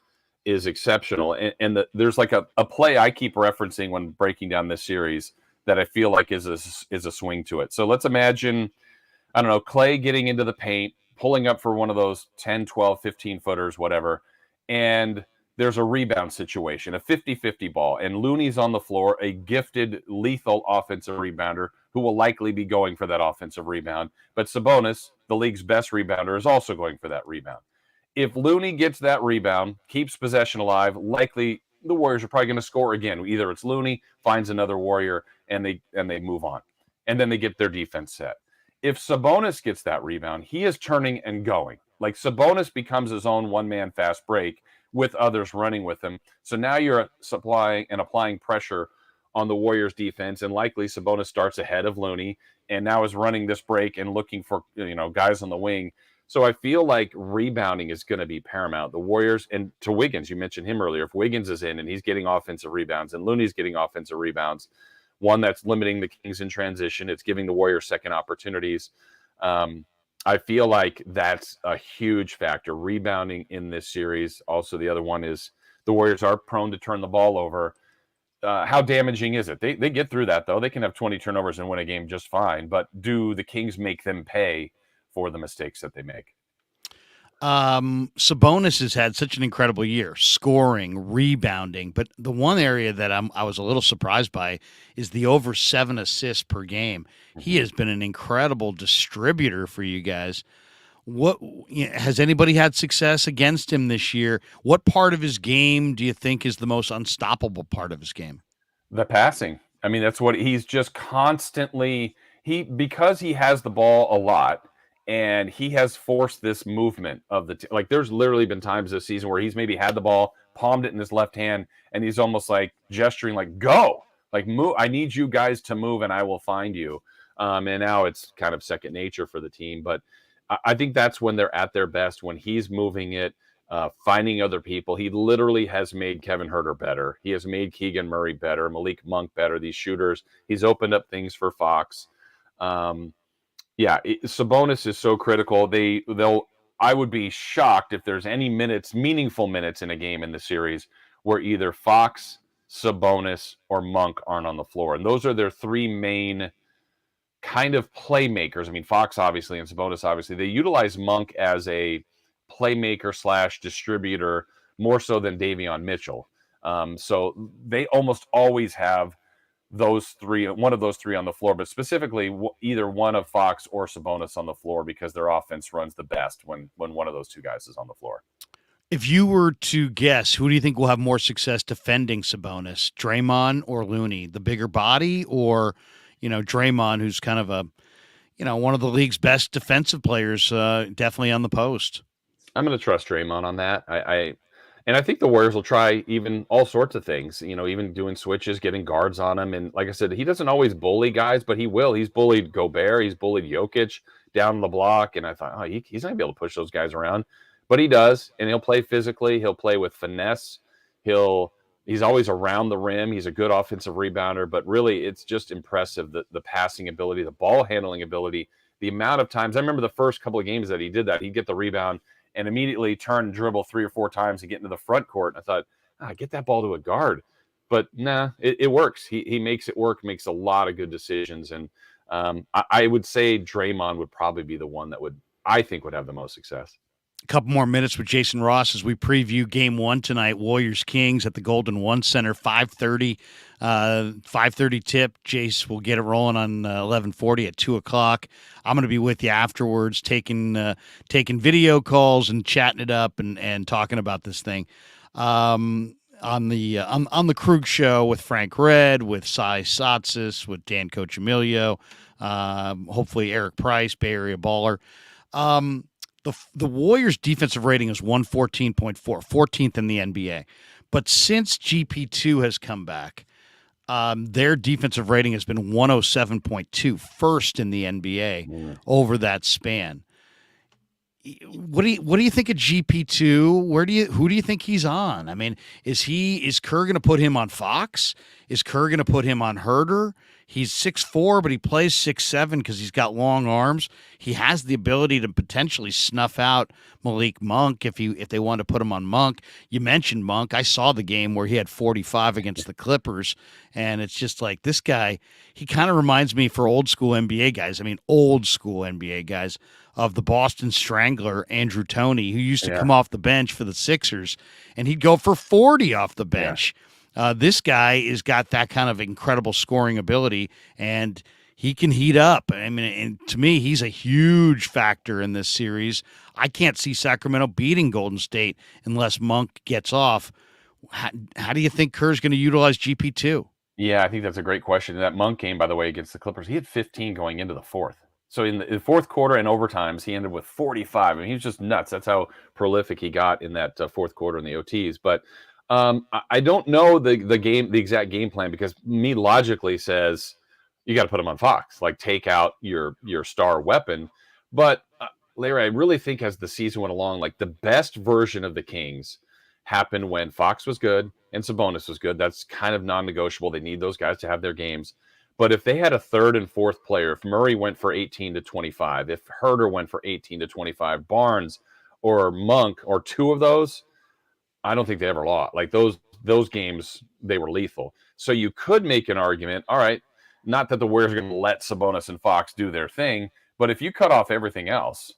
is exceptional. And there's like a play I keep referencing when breaking down this series that I feel like is a swing to it. So let's imagine, I don't know, Clay getting into the paint, pulling up for one of those 10, 12, 15 footers, whatever. And there's a rebound situation, a 50-50 ball. And Looney's on the floor, a gifted, lethal offensive rebounder who will likely be going for that offensive rebound. But Sabonis, the league's best rebounder, is also going for that rebound. If Looney gets that rebound, keeps possession alive, likely the Warriors are probably going to score again. Either it's Looney, finds another Warrior, and they move on. And then they get their defense set. If Sabonis gets that rebound, he is turning and going. Like, Sabonis becomes his own one-man fast break with others running with him. So now you're supplying and applying pressure on the Warriors defense, and likely Sabonis starts ahead of Looney and now is running this break and looking for guys on the wing. So I feel like rebounding is going to be paramount. The Warriors, and to Wiggins, you mentioned him earlier. If Wiggins is in and he's getting offensive rebounds and Looney's getting offensive rebounds, one, that's limiting the Kings in transition. It's giving the Warriors second opportunities. I feel like that's a huge factor. Rebounding in this series. Also, the other one is the Warriors are prone to turn the ball over. How damaging is it? They get through that, though. They can have 20 turnovers and win a game just fine. But do the Kings make them pay for the mistakes that they make? Sabonis has had such an incredible year, scoring, rebounding. But the one area that I was a little surprised by is the over 7 assists per game. He has been an incredible distributor for you guys. What has anybody had success against him this year? What part of his game do you think is the most unstoppable part of his game? The passing. I mean, that's what he's just constantly because he has the ball a lot and he has forced this movement of like there's literally been times this season where he's maybe had the ball, palmed it in his left hand, and he's almost like gesturing like go, like move. I need you guys to move and I will find you. And now it's kind of second nature for the team, but I think that's when they're at their best, when he's moving it, finding other people. He literally has made Kevin Huerter better. He has made Keegan Murray better, Malik Monk better, these shooters. He's opened up things for Fox. Sabonis is so critical. I would be shocked if there's any meaningful minutes in a game in the series where either Fox, Sabonis, or Monk aren't on the floor. And those are their three main kind of playmakers. I mean, Fox obviously and Sabonis obviously. They utilize Monk as a playmaker / distributor more so than Davion Mitchell. So they almost always have one of those three on the floor, but specifically either one of Fox or Sabonis on the floor because their offense runs the best when one of those two guys is on the floor. If you were to guess, who do you think will have more success defending Sabonis, Draymond or Looney? The bigger body or, Draymond, who's kind of one of the league's best defensive players, definitely on the post? I'm going to trust Draymond on that. And I think the Warriors will try even all sorts of things, even doing switches, getting guards on him. And like I said, he doesn't always bully guys, but he will. He's bullied Gobert. He's bullied Jokic down the block. And I thought, he's not going to be able to push those guys around. But he does. And he'll play physically. He'll play with finesse. He's always around the rim. He's a good offensive rebounder. But really, it's just impressive, the passing ability, the ball handling ability, the amount of times. I remember the first couple of games that he did that. He'd get the rebound and immediately turn and dribble 3 or 4 times and get into the front court. And I thought, get that ball to a guard. But nah, it works. He makes it work, makes a lot of good decisions. And I would say Draymond would probably be the one that would have the most success. A couple more minutes with Jason Ross as we preview Game 1 tonight, Warriors-Kings at the Golden One Center, 5:30 tip. Jace will get it rolling on 11:40 at 2 o'clock. I'm going to be with you afterwards, taking video calls and chatting it up and talking about this thing. On the Krueger show with Frank Red, with Cy Satsis, with Dan Coach-Emilio, hopefully Eric Price, Bay Area Baller. The Warriors' defensive rating is 114.4, 14th in the NBA. But since GP2 has come back, their defensive rating has been 107.2, first in the NBA over that span. What do you think of GP2? Who do you think he's on? I mean, is Kerr going to put him on Fox? Is Kerr going to put him on Huerter? He's 6'4", but he plays 6'7" because he's got long arms. He has the ability to potentially snuff out Malik Monk if they want to put him on Monk. You mentioned Monk. I saw the game where he had 45 against the Clippers, and it's just like this guy, he kind of reminds me for old school NBA guys. I mean, old school NBA guys of the Boston Strangler, Andrew Toney, who used to come off the bench for the Sixers, and he'd go for 40 off the bench. Yeah. This guy has got that kind of incredible scoring ability, and he can heat up. I mean, and to me, he's a huge factor in this series. I can't see Sacramento beating Golden State unless Monk gets off. How do you think Kerr's going to utilize GP2? Yeah, I think that's a great question. That Monk game, by the way, against the Clippers, he had 15 going into the fourth. So in the fourth quarter and overtimes, he ended with 45. I mean, he was just nuts. That's how prolific he got in that fourth quarter in the OTs. But I don't know the exact game plan, because me logically says you got to put him on Fox, like take out your star weapon. But Larry, I really think as the season went along, like the best version of the Kings happened when Fox was good and Sabonis was good. That's kind of non-negotiable. They need those guys to have their games. But if they had a third and fourth player, if Murray went for 18 to 25, if Herter went for 18 to 25, Barnes or Monk or two of those, I don't think they ever lost. Like those games, they were lethal. So you could make an argument, all right, not that the Warriors are going to let Sabonis and Fox do their thing, but if you cut off everything else,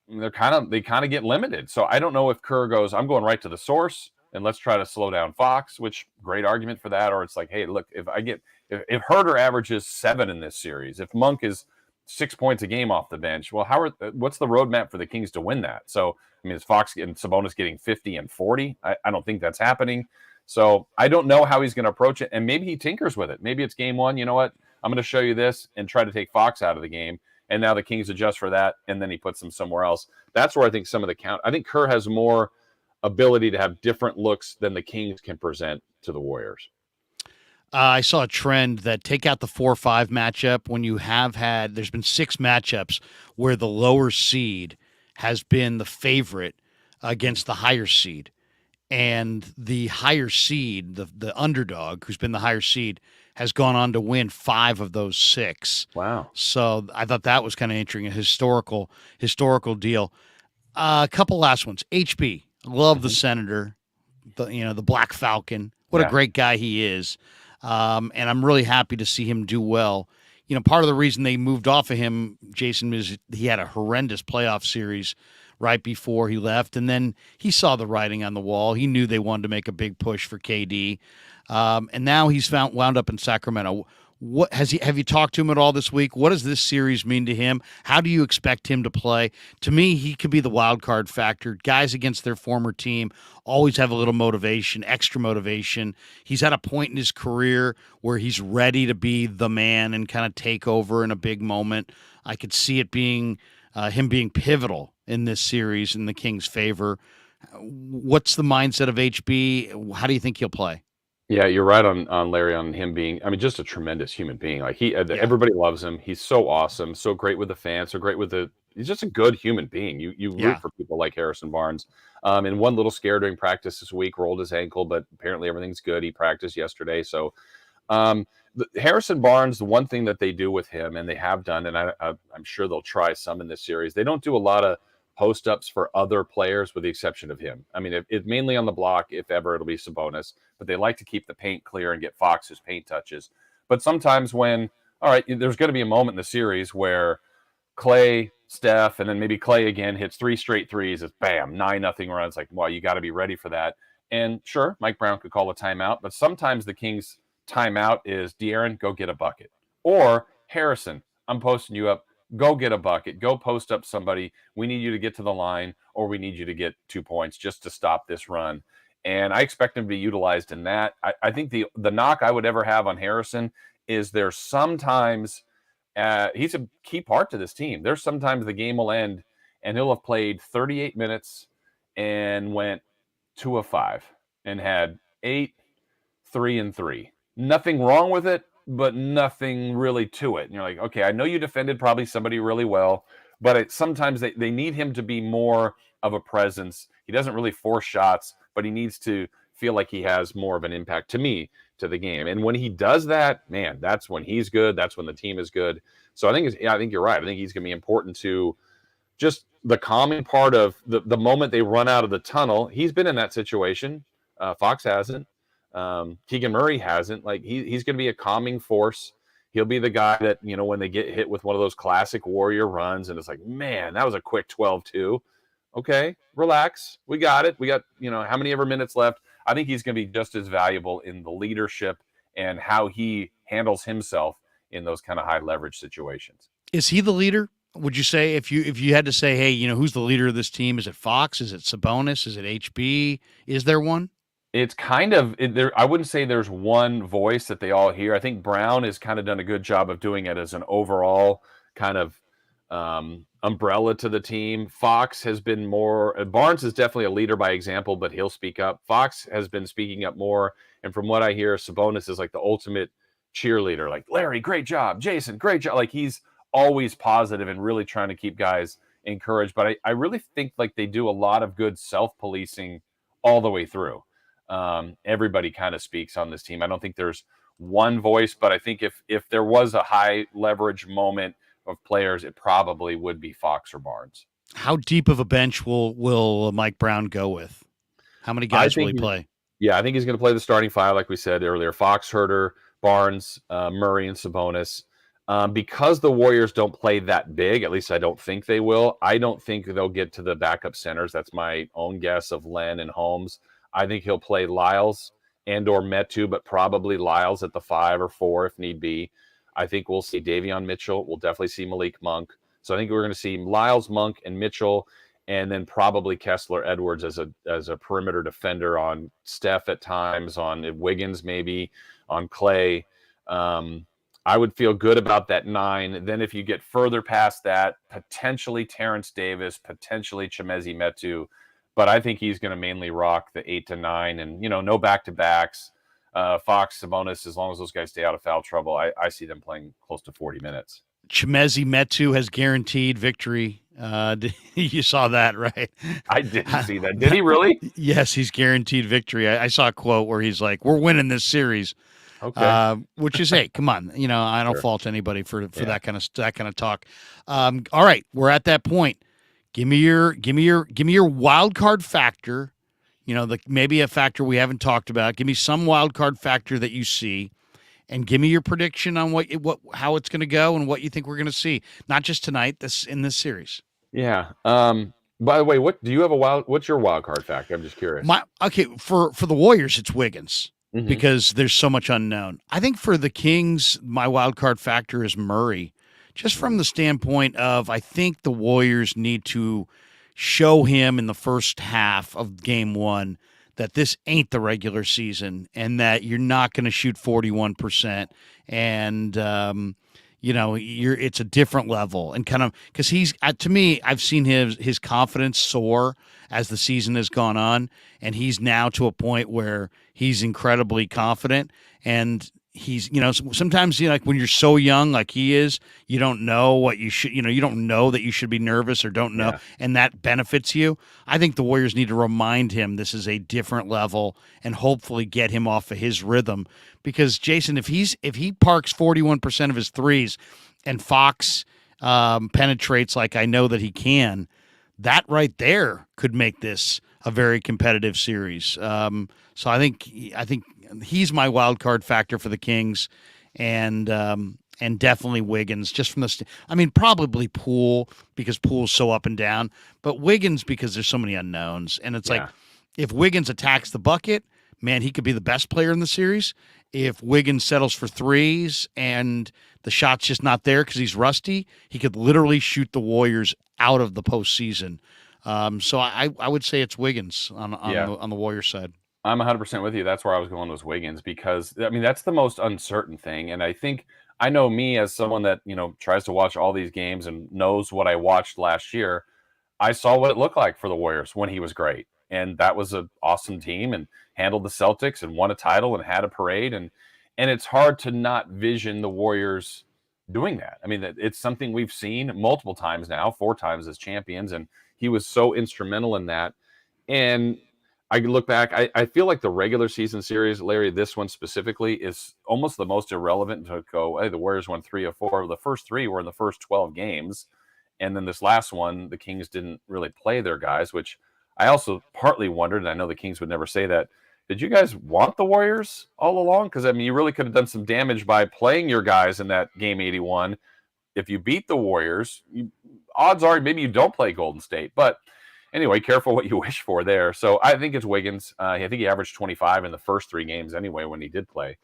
they kind of get limited. So I don't know if Kerr goes, I'm going right to the source and let's try to slow down Fox, which great argument for that. Or it's like, hey, look, if Herter averages 7 in this series, if Monk is 6 points a game off the bench, well, what's the roadmap for the Kings to win that? So I mean, is Fox and Sabonis getting 50 and 40? I don't think that's happening. So I don't know how he's going to approach it. And maybe he tinkers with it. Maybe it's game one. You know what? I'm going to show you this and try to take Fox out of the game. And now the Kings adjust for that, and then he puts them somewhere else. That's where I think some of the count. I think Kerr has more ability to have different looks than the Kings can present to the Warriors. I saw a trend that take out the 4-5 matchup when you have had, there's been 6 matchups where the lower seed has been the favorite against the higher seed. And the higher seed, the underdog, who's been the higher seed, has gone on to win 5 of those 6. Wow. So I thought that was kind of interesting, a historical deal. A couple last ones. HB, love the Senator, the Black Falcon. What a great guy he is. And I'm really happy to see him do well. Part of the reason they moved off of him, Jason, is he had a horrendous playoff series right before he left, and then he saw the writing on the wall. He knew they wanted to make a big push for KD, and now he's wound up in Sacramento. Have you talked to him at all this week? What does this series mean to him? How do you expect him to play? To me, he could be the wild card factor. Guys against their former team always have a little motivation, extra motivation. He's at a point in his career where he's ready to be the man and kind of take over in a big moment. I could see it being him being pivotal in this series in the Kings' favor. What's the mindset of HB? How do you think he'll play? Yeah, you're right on Larry, on him being, I mean, just a tremendous human being. Like everybody loves him. He's so awesome, so great with the fans, so great with he's just a good human being. You root for people like Harrison Barnes. And one little scare during practice this week, rolled his ankle, but apparently everything's good. He practiced yesterday. So Harrison Barnes, the one thing that they do with him, and they have done, and I'm sure they'll try some in this series, they don't do a lot of post-ups for other players with the exception of him. I mean, it mainly on the block, if ever, it'll be Sabonis, but they like to keep the paint clear and get Fox's paint touches. But sometimes all right, there's going to be a moment in the series where Clay, Steph, and then maybe Clay again hits 3 straight threes. It's bam, 9-0 run. It's like, well, you got to be ready for that. And sure, Mike Brown could call a timeout, but sometimes the Kings' timeout is, De'Aaron, go get a bucket. Or Harrison, I'm posting you up. Go get a bucket. Go post up somebody. We need you to get to the line, or we need you to get 2 points just to stop this run. And I expect him to be utilized in that. I think the knock I would ever have on Harrison is there's sometimes he's a key part to this team. There's sometimes the game will end and he'll have played 38 minutes and went 2 of 5 and had 8, 3 and 3. Nothing wrong with it, but nothing really to it. And you're like, okay, I know you defended probably somebody really well, but sometimes they need him to be more of a presence. He doesn't really force shots, but he needs to feel like he has more of an impact to the game. And when he does that, man, that's when he's good. That's when the team is good. So I think you're right. I think he's going to be important to just the calming part of the moment they run out of the tunnel. He's been in that situation. Fox hasn't. Keegan Murray hasn't. Like he's going to be a calming force. He'll be the guy that, when they get hit with one of those classic Warrior runs and it's like, man, that was a quick 12-2. Okay, relax. We got it. We got, how many ever minutes left. I think he's going to be just as valuable in the leadership and how he handles himself in those kind of high leverage situations. Is he the leader? Would you say if you had to say, hey, who's the leader of this team? Is it Fox? Is it Sabonis? Is it HB? Is there one? It's kind of there. I wouldn't say there's one voice that they all hear. I think Brown has kind of done a good job of doing it as an overall kind of umbrella to the team. Fox has been more. Barnes is definitely a leader by example, but he'll speak up. Fox has been speaking up more, and from what I hear, Sabonis is like the ultimate cheerleader. Like, Larry, great job. Jason, great job. Like he's always positive and really trying to keep guys encouraged. But I really think like they do a lot of good self-policing all the way through. Everybody kind of speaks on this team. I don't think there's one voice, but I think if there was a high leverage moment of players, it probably would be Fox or Barnes. How deep of a bench will Mike Brown go with? How many I guys will think he play? Yeah, I think he's going to play the starting five, like we said earlier: Fox, Herter, Barnes, Murray, and Sabonis. Because the Warriors don't play that big, at least I don't think they will. I don't think they'll get to the backup centers. That's my own guess of Len and Holmes. I think he'll play Lyles and/or Metu, but probably Lyles at the 5 or 4 if need be. I think we'll see Davion Mitchell. We'll definitely see Malik Monk. So I think we're going to see Lyles, Monk, and Mitchell, and then probably Kessler Edwards as a perimeter defender on Steph at times, on Wiggins maybe, on Clay. I would feel good about that 9. Then if you get further past that, potentially Terrence Davis, potentially Chimezie Metu, but I think he's going to mainly rock the 8 to 9, and no back-to-backs. Fox, Sabonis, as long as those guys stay out of foul trouble, I see them playing close to 40 minutes. Chimezie Metu has guaranteed victory. You saw that, right? I didn't see that. Did he really? Yes, he's guaranteed victory. I saw a quote where he's like, "We're winning this series." Okay. Which is, hey, come on, I don't Sure. fault anybody for that kind of talk. All right, we're at that point. Give me your wild card factor. Maybe a factor we haven't talked about. Give me some wild card factor that you see, and give me your prediction on how it's going to go and what you think we're going to see. Not just tonight, in this series. Yeah. By the way, what's your wild card factor? I'm just curious. For the Warriors, it's Wiggins. Mhm. Because there's so much unknown. I think for the Kings, my wild card factor is Murray, just from the standpoint of I think the Warriors need to show him in the first half of game 1 that this ain't the regular season and that you're not going to shoot 41%, and it's a different level, and kind of because he's to me, I've seen his confidence soar as the season has gone on, and he's now to a point where he's incredibly confident, and he's sometimes like when you're so young like he is, you don't know what you should, you don't know that you should be nervous or don't know, and that benefits you. I think the Warriors need to remind him this is a different level and hopefully get him off of his rhythm, because Jason, if he parks 41% of his threes and Fox penetrates like I know that he can, that right there could make this a very competitive series. So I think he's my wild card factor for the Kings, and definitely Wiggins. Just from probably Poole, because Poole's so up and down, but Wiggins because there's so many unknowns, and it's like if Wiggins attacks the bucket, man, he could be the best player in the series. If Wiggins settles for threes and the shot's just not there because he's rusty, he could literally shoot the Warriors out of the postseason. So I would say it's Wiggins on the Warriors side. I'm 100% with you. That's where I was going, was Wiggins, because that's the most uncertain thing. And I know me as someone that tries to watch all these games and knows what I watched last year. I saw what it looked like for the Warriors when he was great, and that was an awesome team and handled the Celtics and won a title and had a parade, and it's hard to not vision the Warriors doing that. It's something we've seen multiple times now, 4 times as champions, and he was so instrumental in that. And I look back, I feel like the regular season series, Larry, this one specifically, is almost the most irrelevant to go, hey, the Warriors won 3 of 4. The first 3 were in the first 12 games. And then this last one, the Kings didn't really play their guys, which I also partly wondered, and I know the Kings would never say that, did you guys want the Warriors all along? Because, you really could have done some damage by playing your guys in that game 81. If you beat the Warriors, odds are maybe you don't play Golden State. But anyway, careful what you wish for there. So I think it's Wiggins. I think he averaged 25 in the first 3 games anyway when he did play.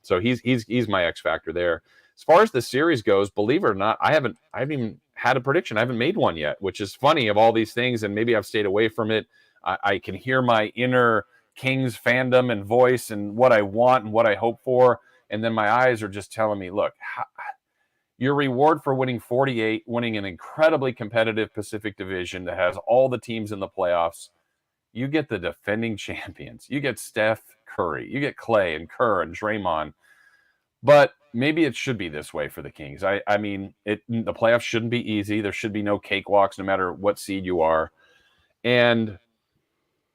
So he's my X factor there. As far as the series goes, believe it or not, I haven't even had a prediction. I haven't made one yet, which is funny of all these things, and maybe I've stayed away from it. I can hear my inner Kings fandom and voice and what I want and what I hope for, and then my eyes are just telling me, look, your reward for winning 48, winning an incredibly competitive Pacific Division that has all the teams in the playoffs, you get the defending champions. You get Steph Curry. You get Clay and Kerr and Draymond. But maybe it should be this way for the Kings. I mean, the playoffs shouldn't be easy. There should be no cakewalks, no matter what seed you are. And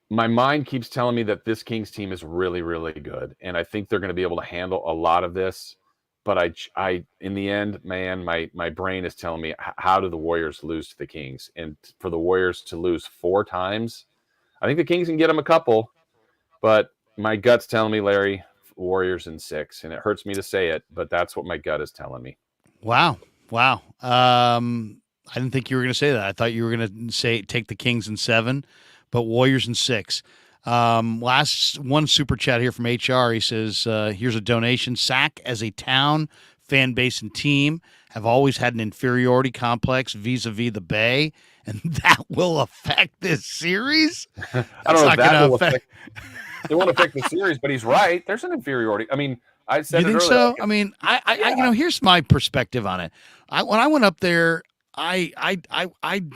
my mind keeps telling me that this Kings team is really, really good, and I think they're going to be able to handle a lot of this. But in the end, man, my brain is telling me, how do the Warriors lose to the Kings? And for the Warriors to lose 4 times, I think the Kings can get them a couple, but my gut's telling me, Larry, Warriors in 6, and it hurts me to say it, but that's what my gut is telling me. Wow. I didn't think you were going to say that. I thought you were going to say take the Kings in 7, but Warriors in 6. Last one super chat here from HR. He says, here's a donation. Sac as a town, fan base, and team have always had an inferiority complex vis-a-vis the Bay, and that will affect this series? I don't know if that will affect. It won't affect the series, but he's right. There's an inferiority. I mean, I said you think it earlier. So? I mean, I here's my perspective on it. When I went up there, I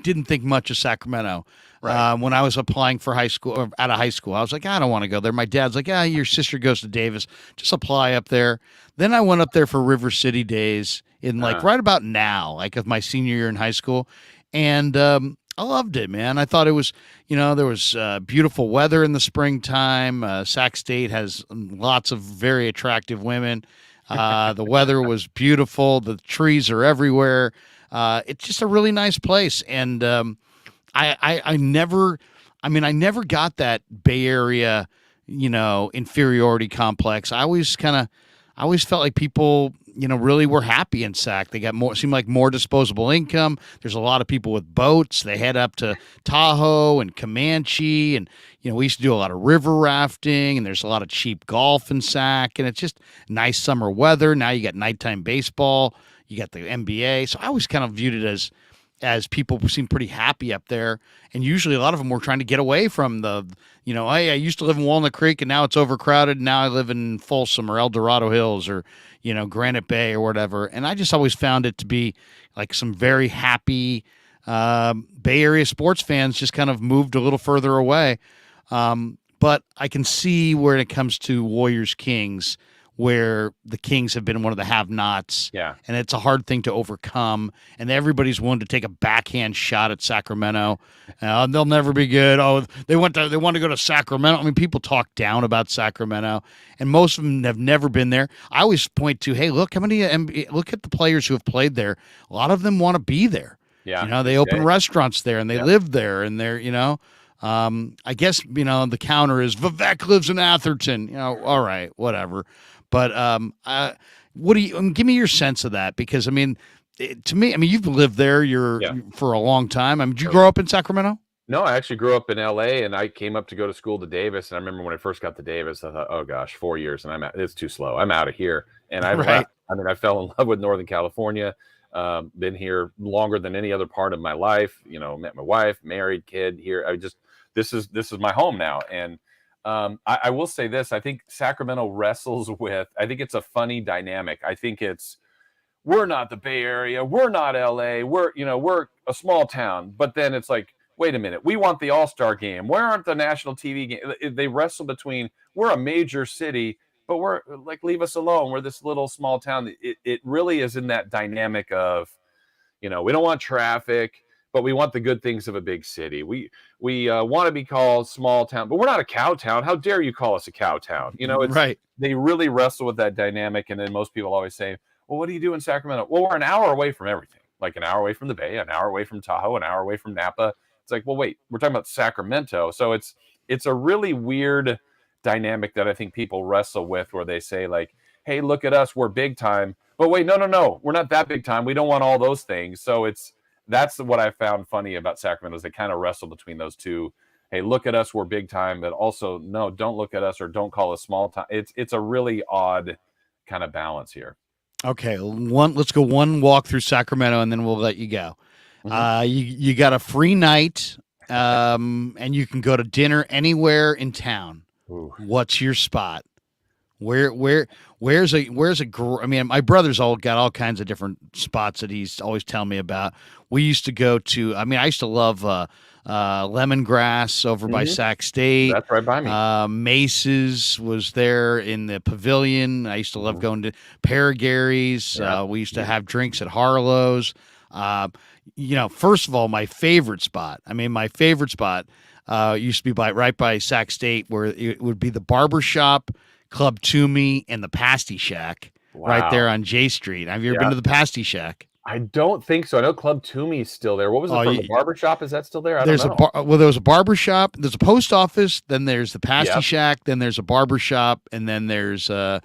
didn't think much of Sacramento. Right. When I was applying for high school or out of high school, I was like, I don't want to go there. My dad's like, your sister goes to Davis, just apply up there. Then I went up there for River City days in right about now, like of my senior year in high school, and I loved it, man. I thought it was, there was beautiful weather in the springtime. Sac State has lots of very attractive women. The weather was beautiful. The trees are everywhere. It's just a really nice place, and I never got that Bay Area, inferiority complex. I always felt like people, really were happy in Sac. They got seemed like more disposable income. There's a lot of people with boats. They head up to Tahoe and Comanche, and we used to do a lot of river rafting, and there's a lot of cheap golf in Sac, and it's just nice summer weather. Now you got nighttime baseball. You got the NBA. So I always kind of viewed it as people seem pretty happy up there. And usually a lot of them were trying to get away from hey, I used to live in Walnut Creek and now it's overcrowded. Now I live in Folsom or El Dorado Hills or, Granite Bay or whatever. And I just always found it to be like some very happy Bay Area sports fans just kind of moved a little further away. But I can see where it comes to Warriors Kings, where the Kings have been one of the have-nots. Yeah. And it's a hard thing to overcome. And everybody's willing to take a backhand shot at Sacramento. They'll never be good. Oh, they want to go to Sacramento. I mean, people talk down about Sacramento, and most of them have never been there. I always point to, hey, look at the players who have played there. A lot of them want to be there. Yeah. They open restaurants there, and they live there, and they're, I guess, the counter is Vivek lives in Atherton. All right, whatever. But give me your sense of that, because to me, you've lived there for a long time. Did you grow up in Sacramento? No, I actually grew up in LA, and I came up to go to school to Davis. And I remember when I first got to Davis, I thought, oh gosh, 4 years, and it's too slow. I'm out of here. And I fell in love with Northern California. Been here longer than any other part of my life. Met my wife, married, kid here. This is my home now. And I will say this. I think Sacramento wrestles with, I think it's a funny dynamic. I think we're not the Bay Area. We're not LA. We're a small town. But then it's like, wait a minute. We want the All-Star game. Where aren't the national TV game? They wrestle between, we're a major city, but we're like, leave us alone. We're this little small town. It really is in that dynamic of, we don't want traffic, but we want the good things of a big city. We want to be called small town, but we're not a cow town. How dare you call us a cow town? It's right. They really wrestle with that dynamic. And then most people always say, well, what do you do in Sacramento? Well, we're an hour away from everything, like an hour away from the Bay, an hour away from Tahoe, an hour away from Napa. It's like, well, wait, we're talking about Sacramento. So it's a really weird dynamic that I think people wrestle with, where they say like, hey, look at us, we're big time. But wait, no, we're not that big time. We don't want all those things. So that's what I found funny about Sacramento, is they kind of wrestle between those two. Hey, look at us, we're big time, but also no, don't look at us or don't call us small time. It's a really odd kind of balance here. Okay, let's go one walk through Sacramento, and then we'll let you go. Mm-hmm. You got a free night, and you can go to dinner anywhere in town. Ooh. What's your spot? I mean, my brother's all got all kinds of different spots that he's always telling me about. We used to go to, I mean, I used to love Lemongrass over by Hmm. Sac State. That's right by me. Mace's was there in the pavilion. I used to love Mhm. going to Paragary's. Yeah. We used to have drinks at Harlow's. Uh, first of all, my favorite spot. I mean, my favorite spot used to be right by Sac State, where it would be the barber shop, Club Toomey, and the Pasty Shack right there Wow. on J Street. Have you ever been Yeah. to the Pasty Shack? I don't think so. I know Club Toomey's still there. What was Oh, it from the barber shop? Is that still there? I don't know. there was a barber shop. There's a post office. Then there's the Pasty Yep. Shack. Then there's a barber shop, and then there's little.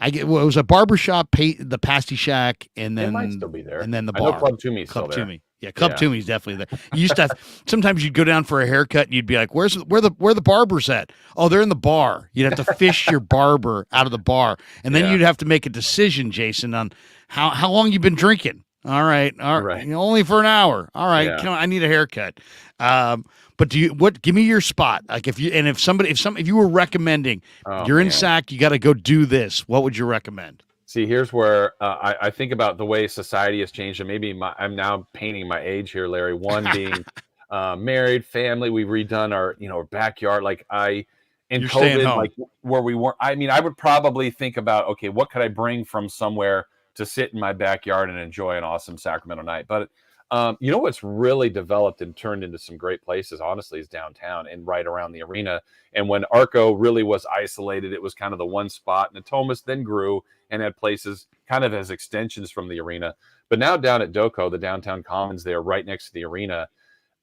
It was a barber shop, the Pasty Shack, and It might then still be there. the I know bar. Club Toomey's still Club there. Toomey. Yeah, Club Yeah. Toomey's definitely there. You used to have, sometimes you'd go down for a haircut and you'd be like, where the barbers at? Oh, they're in the bar. You'd have to fish your barber out of the bar. And then Yeah. you'd have to make a decision, Jason, on how long you've been drinking. All right. Right. Only for an hour. All right. Yeah. I need a haircut. But give me your spot. Like if you were recommending, Oh, you're in man. SAC, you got to go do this. What would you recommend? See, here's where I think about the way society has changed, and maybe I'm now painting my age here, Larry. One being married, family. We've redone our backyard. Like in You're staying COVID, home. like where we weren't. I mean, I would probably think about, okay, what could I bring from somewhere to sit in my backyard and enjoy an awesome Sacramento night? But what's really developed and turned into some great places, honestly, is downtown and right around the arena. And when Arco really was isolated, it was kind of the one spot. Natomas then grew and had places kind of as extensions from the arena. But now down at Doco, the downtown commons there, right next to the arena,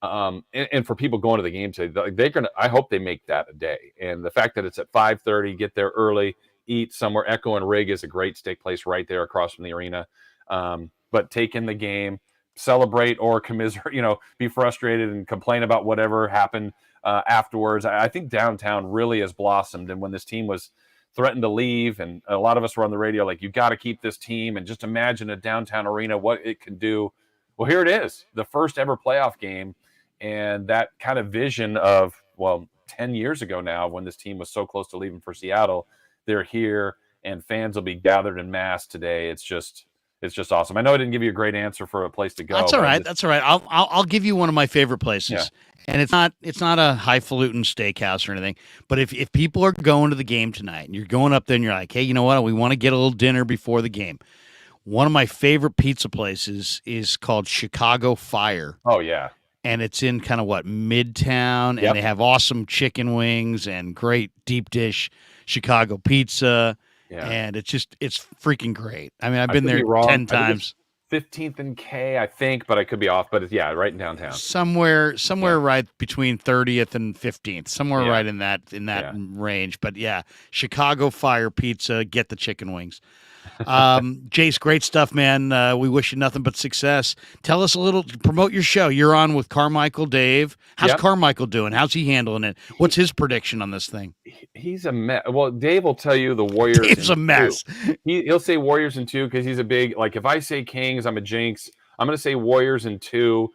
and for people going to the game today, I hope they make that a day. And the fact that it's at 5:30, get there early, eat somewhere. Echo and Rig is a great steak place right there across from the arena. But take in the game, celebrate or commiserate, be frustrated and complain about whatever happened afterwards. I think downtown really has blossomed. And when this team was threatened to leave, and a lot of us were on the radio like, you got to keep this team, and just imagine a downtown arena, what it can do. Well, here it is, the first ever playoff game. And that kind of vision of, 10 years ago now, when this team was so close to leaving for Seattle, they're here, and fans will be gathered in mass today. It's just awesome. I know I didn't give you a great answer for a place to go. That's all right. That's all right. I'll give you one of my favorite places. Yeah. And it's not a highfalutin steakhouse or anything. But if people are going to the game tonight and you're going up there and you're like, hey, you know what? We want to get a little dinner before the game. One of my favorite pizza places is called Chicago Fire. Oh, yeah. And it's in kind of Midtown, and Yep. they have awesome chicken wings and great deep dish Chicago pizza. Yeah. And it's freaking great. I mean, I've I been could there be wrong. 10 I think times. 15th and K, I think, but I could be off. But it's, right in downtown. Somewhere right between 30th and 15th, somewhere Yeah. right in that range. But yeah, Chicago Fire Pizza, get the chicken wings. Jace, great stuff, man. We wish you nothing but success. Tell us a little, promote your show. You're on with Carmichael Dave. How's Yep. Carmichael doing? How's he handling it? What's his prediction on this thing? He's a mess. Well, Dave will tell you the Warriors. Dave's a in mess. 2. He'll say Warriors in 2 because he's a big, like, if I say Kings, I'm a jinx. I'm going to say Warriors in 2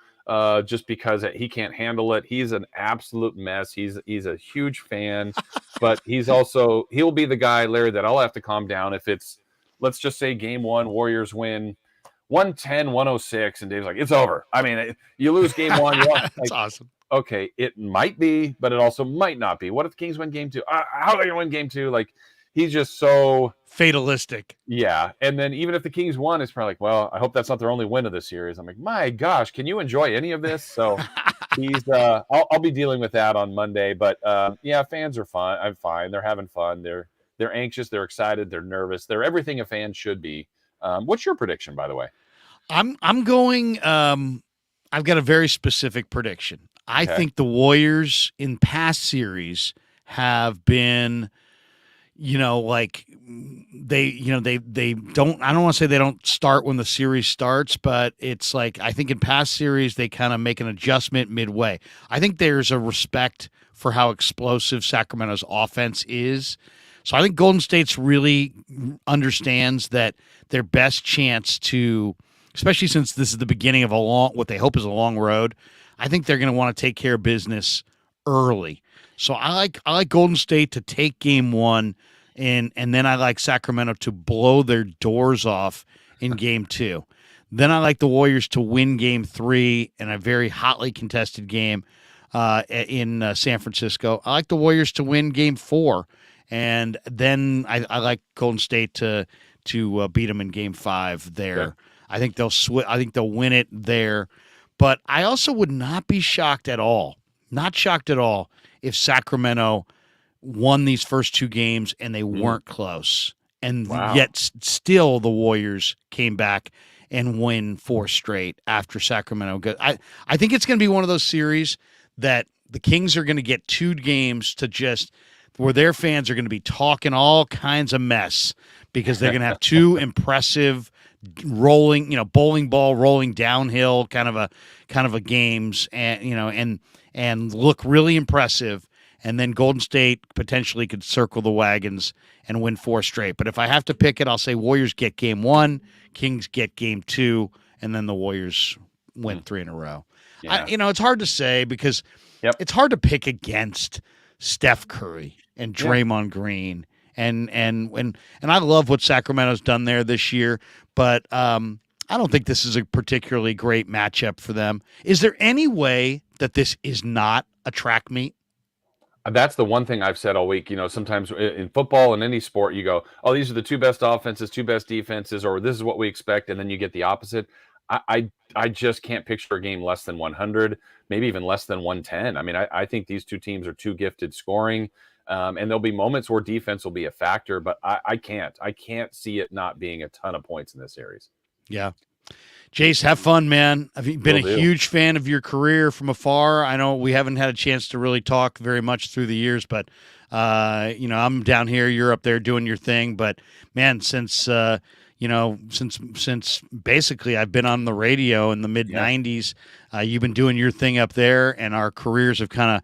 just because he can't handle it. He's an absolute mess. He's a huge fan, but he'll be the guy, Larry, that I'll have to calm down if it's, let's just say game 1, Warriors win 110-106, and Dave's like, it's over. I mean, you lose game 1. That's awesome. Okay, it might be, but it also might not be. What if the Kings win game 2? How are they going to win game 2? Like, he's just so fatalistic. Yeah. And then even if the Kings won, it's probably like, well, I hope that's not their only win of the series. I'm like, my gosh, can you enjoy any of this? So I'll be dealing with that on Monday. But fans are fun. I'm fine. They're having fun. They're anxious. They're excited. They're nervous. They're everything a fan should be. What's your prediction, by the way? I'm going. I've got a very specific prediction. I think the Warriors in past series have been, they don't. I don't want to say they don't start when the series starts, but it's like I think in past series they kind of make an adjustment midway. I think there's a respect for how explosive Sacramento's offense is. So I think Golden State's really understands that their best chance to, especially since this is the beginning of what they hope is a long road, I think they're going to want to take care of business early. So I like Golden State to take game one, and then I like Sacramento to blow their doors off in game two. Then I like the Warriors to win game three in a very hotly contested game in San Francisco. I like the Warriors to win game four, and then I like Golden State to beat them in game five there. Okay. I think I think they'll win it there. But I also would not be shocked at all, not shocked at all, if Sacramento won these first two games and they weren't close. And Wow. yet still the Warriors came back and win four straight after Sacramento. I think it's going to be one of those series that the Kings are going to get two games to just where their fans are going to be talking all kinds of mess because they're going to have two impressive rolling, bowling ball rolling downhill kind of a games, and look really impressive. And then Golden State potentially could circle the wagons and win four straight. But if I have to pick it, I'll say Warriors get game one, Kings get game two, and then the Warriors win three in a row. Yeah. It's hard to say because it's hard to pick against Steph Curry and Draymond Green. And I love what Sacramento's done there this year, but I don't think this is a particularly great matchup for them. Is there any way that this is not a track meet? That's the one thing I've said all week. Sometimes in football and any sport, you go, "Oh, these are the two best offenses, two best defenses," or "This is what we expect," and then you get the opposite. I just can't picture a game less than 100, maybe even less than 110. I mean, I think these two teams are too gifted scoring, and there'll be moments where defense will be a factor, but I can't see it not being a ton of points in this series. Yeah. Jace, have fun, man. I've been Will a do. huge fan of your career from afar. I know we haven't had a chance to really talk very much through the years, but I'm down here, you're up there doing your thing. But man, since basically I've been on the radio in the mid '90s, you've been doing your thing up there, and our careers have kind of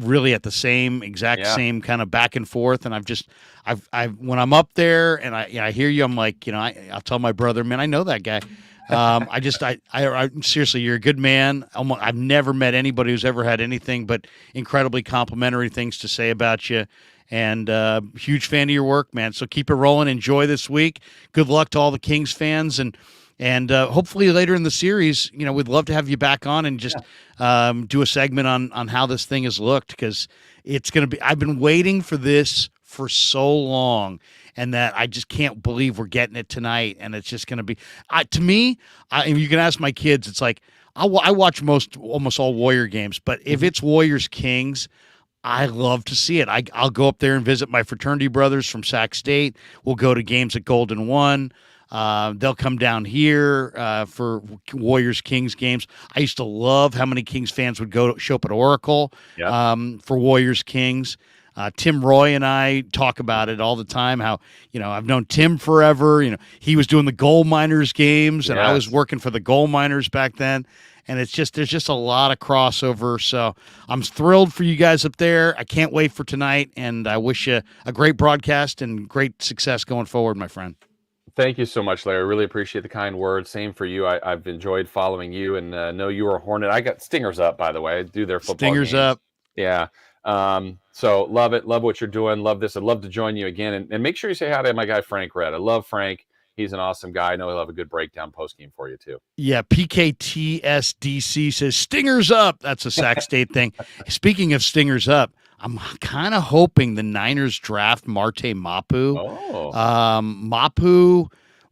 really at the same kind of back and forth. And I've when I'm up there and I hear you, I'm like, I'll tell my brother, man, I know that guy. I seriously, you're a good man. I've never met anybody who's ever had anything but incredibly complimentary things to say about you. And huge fan of your work, man. So keep it rolling. Enjoy this week. Good luck to all the Kings fans, and hopefully later in the series, we'd love to have you back on and just do a segment on how this thing has looked, because it's going to be. I've been waiting for this for so long, and that I just can't believe we're getting it tonight. And it's just going to be, to me, and you can ask my kids. It's like I watch almost all Warrior games, but if it's Warriors Kings, I love to see it. I'll go up there and visit my fraternity brothers from Sac State. We'll go to games at Golden One. They'll come down here for Warriors Kings games. I used to love how many Kings fans would show up at Oracle for Warriors Kings. Tim Roy and I talk about it all the time. How I've known Tim forever. He was doing the gold miners games, and I was working for the gold miners back then. And there's just a lot of crossover. So I'm thrilled for you guys up there. I can't wait for tonight, and I wish you a great broadcast and great success going forward, my friend. Thank you so much, Larry. Really appreciate the kind words. Same for you. I've enjoyed following you, and know you were a Hornet. I got Stingers up, by the way. I do their football Stingers games. up. Yeah. So love it. Love what you're doing. Love this. I'd love to join you again. And make sure you say hi to my guy, Frank Red. I love Frank. He's an awesome guy. I know he'll have a good breakdown post-game for you, too. Yeah, PKTSDC says, Stingers up. That's a Sac State thing. Speaking of Stingers up, I'm kind of hoping the Niners draft Marte Mapu. Mapu,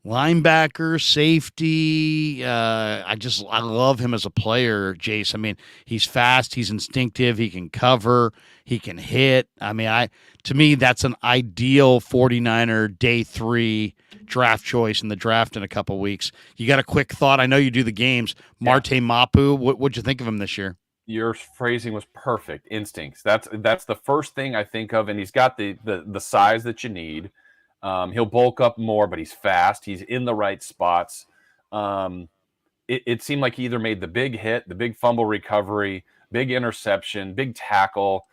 linebacker, safety. I love him as a player, Jace. I mean, he's fast. He's instinctive. He can cover. He can hit. I mean, to me, that's an ideal 49er day 3 draft choice in the draft in a couple weeks. You got a quick thought? I know you do the games. Marte Mapu, what'd you think of him this year? Your phrasing was perfect. Instincts. That's the first thing I think of, and he's got the size that you need. He'll bulk up more, but he's fast. He's in the right spots. It seemed like he either made the big hit, the big fumble recovery, big interception, big tackle.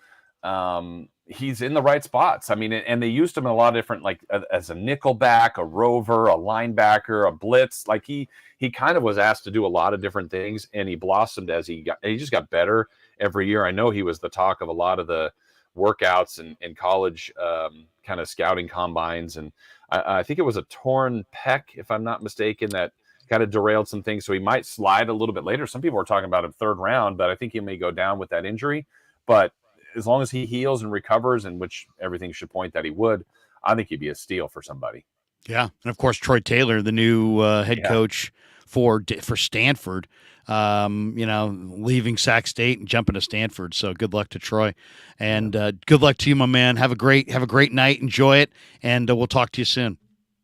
He's in the right spots. I mean, and they used him in a lot of different, like as a nickel back, a rover, a linebacker, a blitz. Like he kind of was asked to do a lot of different things, and he blossomed as he just got better. every year. I know he was the talk of a lot of the workouts and college kind of scouting combines. And I think it was a torn pec, if I'm not mistaken, that kind of derailed some things. So he might slide a little bit later. Some people are talking about him third round, but I think he may go down with that injury. But as long as he heals and recovers, and which everything should point that he would, I think he'd be a steal for somebody. Yeah, and of course Troy Taylor, the new head coach for Stanford, leaving Sac State and jumping to Stanford. So good luck to Troy, and good luck to you, my man. Have a great night. Enjoy it, and we'll talk to you soon.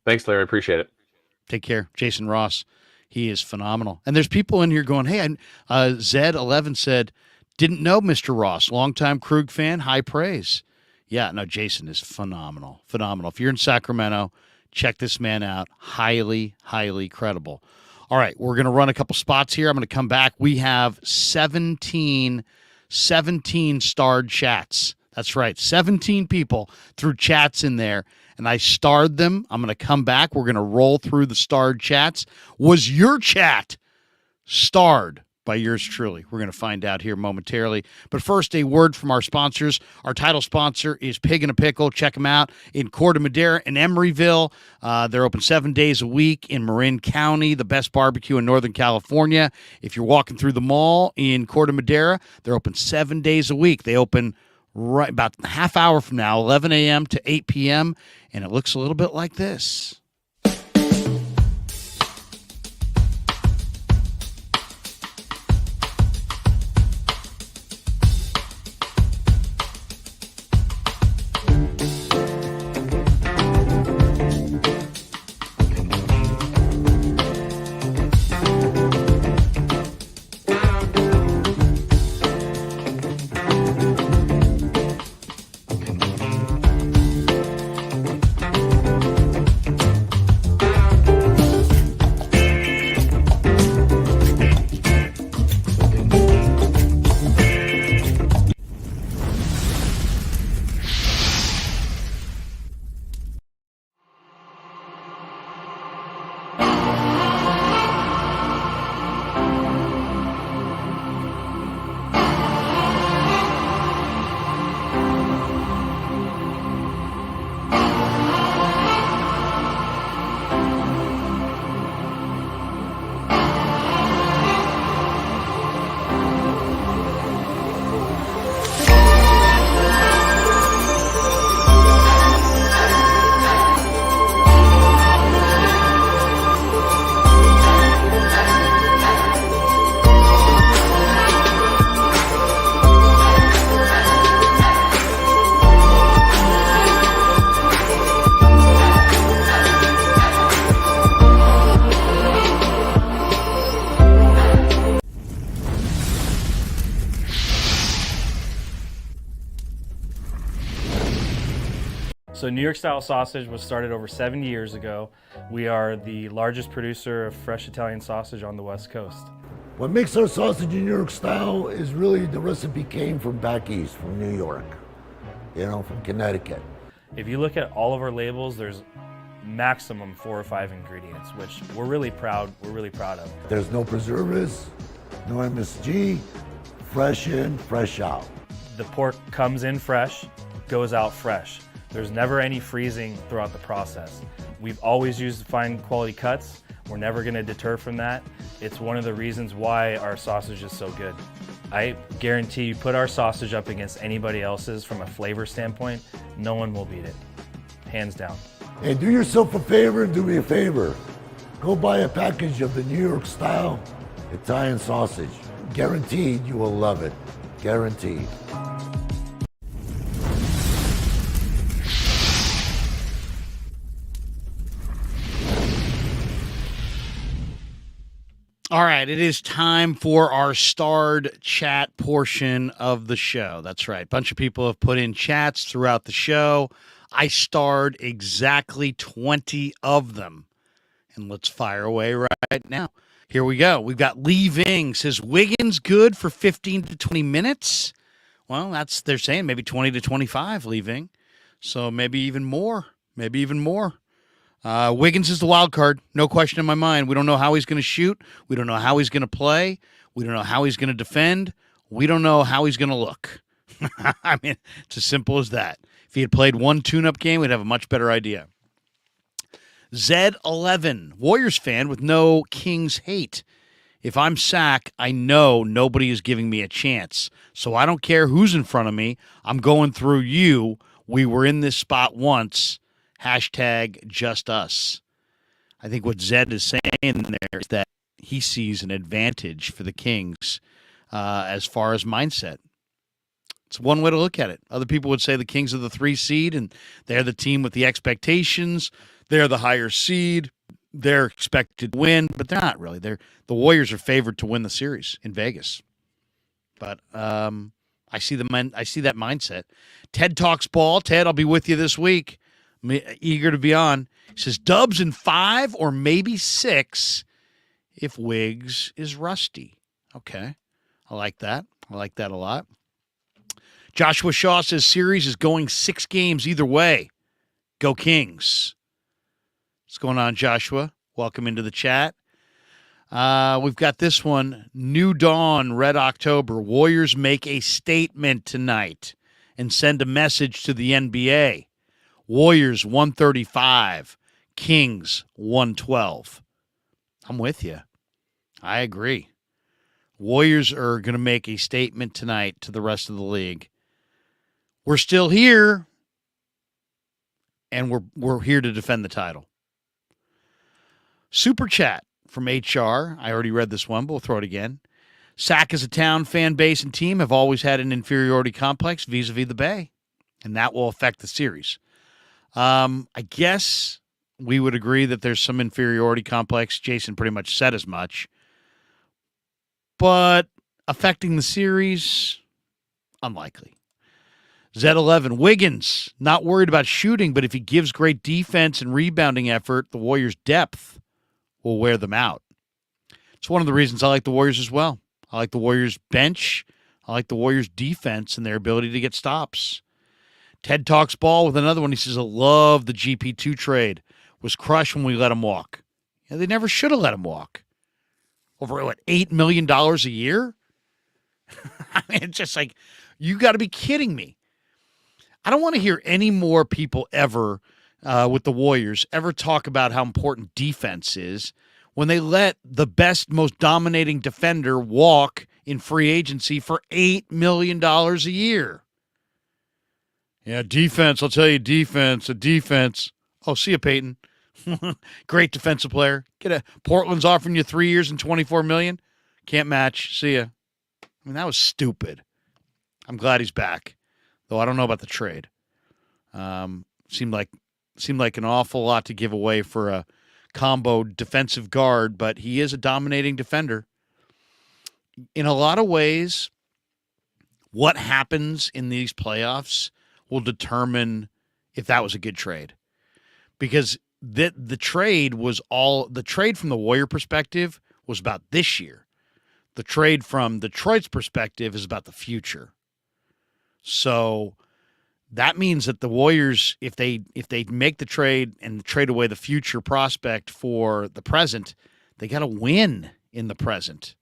Thanks, Larry. Appreciate it. Take care, Jason Ross. He is phenomenal. And there's people in here going, "Hey, Zed11 said, didn't know Mr. Ross, longtime Krug fan, high praise." Yeah, no, Jason is phenomenal. If you're in Sacramento, check this man out. Highly, highly credible. All right, we're going to run a couple spots here. I'm going to come back. We have 17 starred chats. That's right, 17 people threw chats in there, and I starred them. I'm going to come back. We're going to roll through the starred chats. Was your chat starred by yours truly? We're going to find out here momentarily. But first, a word from our sponsors. Our title sponsor is Pig in a Pickle. Check them out in Corte Madera and Emeryville. They're open 7 days a week in Marin County, the best barbecue in Northern California. If you're walking through the mall in Corte Madera, they're open 7 days a week. They open right about a half hour from now, 11 a.m. to 8 p.m., and it looks a little bit like this. So New York style sausage was started over 70 years ago. We are the largest producer of fresh Italian sausage on the West Coast. What makes our sausage in New York style is really the recipe came from back east, from New York, from Connecticut. If you look at all of our labels, there's maximum 4 or 5 ingredients, which we're really proud of. There's no preservatives, no MSG, fresh in, fresh out. The pork comes in fresh, goes out fresh. There's never any freezing throughout the process. We've always used fine quality cuts. We're never going to deter from that. It's one of the reasons why our sausage is so good. I guarantee you put our sausage up against anybody else's from a flavor standpoint, no one will beat it, hands down. Hey, do yourself a favor and do me a favor. Go buy a package of the New York style Italian sausage. Guaranteed you will love it. Guaranteed. All right, it is time for our starred chat portion of the show. That's right. A bunch of people have put in chats throughout the show. I starred exactly 20 of them. And let's fire away right now. Here we go. We've got Lee Ving says, Wiggins good for 15 to 20 minutes? Well, they're saying maybe 20 to 25, Lee Ving. So maybe even more. Wiggins is the wild card, no question in my mind. We don't know how he's going to shoot. We don't know how he's going to play. We don't know how he's going to defend. We don't know how he's going to look. I mean, it's as simple as that. If he had played one tune-up game, we'd have a much better idea. Z11, Warriors fan with no Kings hate. If I'm Sack, I know nobody is giving me a chance. So I don't care who's in front of me. I'm going through you. We were in this spot once. Hashtag just us. I think what Zed is saying there is that he sees an advantage for the Kings as far as mindset. It's one way to look at it. Other people would say the Kings are the 3 seed, and they're the team with the expectations. They're the higher seed. They're expected to win, but they're not really. The Warriors are favored to win the series in Vegas. But I see that mindset. Ted talks ball. Ted, I'll be with you this week. I'm eager to be on. He says Dubs in 5 or maybe 6 if Wiggs is rusty. Okay, I like that. I like that a lot. Joshua Shaw says series is going 6 games either way. Go Kings. What's going on, Joshua? Welcome into the chat. We've got this one. New Dawn, Red October. Warriors make a statement tonight and send a message to the NBA. Warriors 135, Kings 112. I'm with you. I agree. Warriors are going to make a statement tonight to the rest of the league. We're still here, and we're here to defend the title. Super chat from HR. I already read this one, but we'll throw it again. Sack as a town, fan base, and team have always had an inferiority complex vis-a-vis the Bay, and that will affect the series. I guess we would agree that there's some inferiority complex. Jason pretty much said as much. But affecting the series, unlikely. Z11, Wiggins, not worried about shooting, but if he gives great defense and rebounding effort, the Warriors' depth will wear them out. It's one of the reasons I like the Warriors as well. I like the Warriors' bench. I like the Warriors' defense and their ability to get stops. Ted talks ball with another one. He says, I love the GP2 trade. Was crushed when we let him walk. Yeah, they never should have let him walk. Over, $8 million a year? I mean, it's just like, you got to be kidding me. I don't want to hear any more people ever with the Warriors ever talk about how important defense is when they let the best, most dominating defender walk in free agency for $8 million a year. Yeah, defense. I'll tell you, defense. Oh, see you, Peyton. Great defensive player. Portland's offering you 3 years and $24 million. Can't match. See ya. I mean, that was stupid. I'm glad he's back, though I don't know about the trade. Seemed like an awful lot to give away for a combo defensive guard, but he is a dominating defender. In a lot of ways, what happens in these playoffs will determine if that was a good trade. Because the trade from the Warrior perspective was about this year. The trade from Detroit's perspective is about the future. So that means that the Warriors, if they make the trade and trade away the future prospect for the present, they got to win in the present.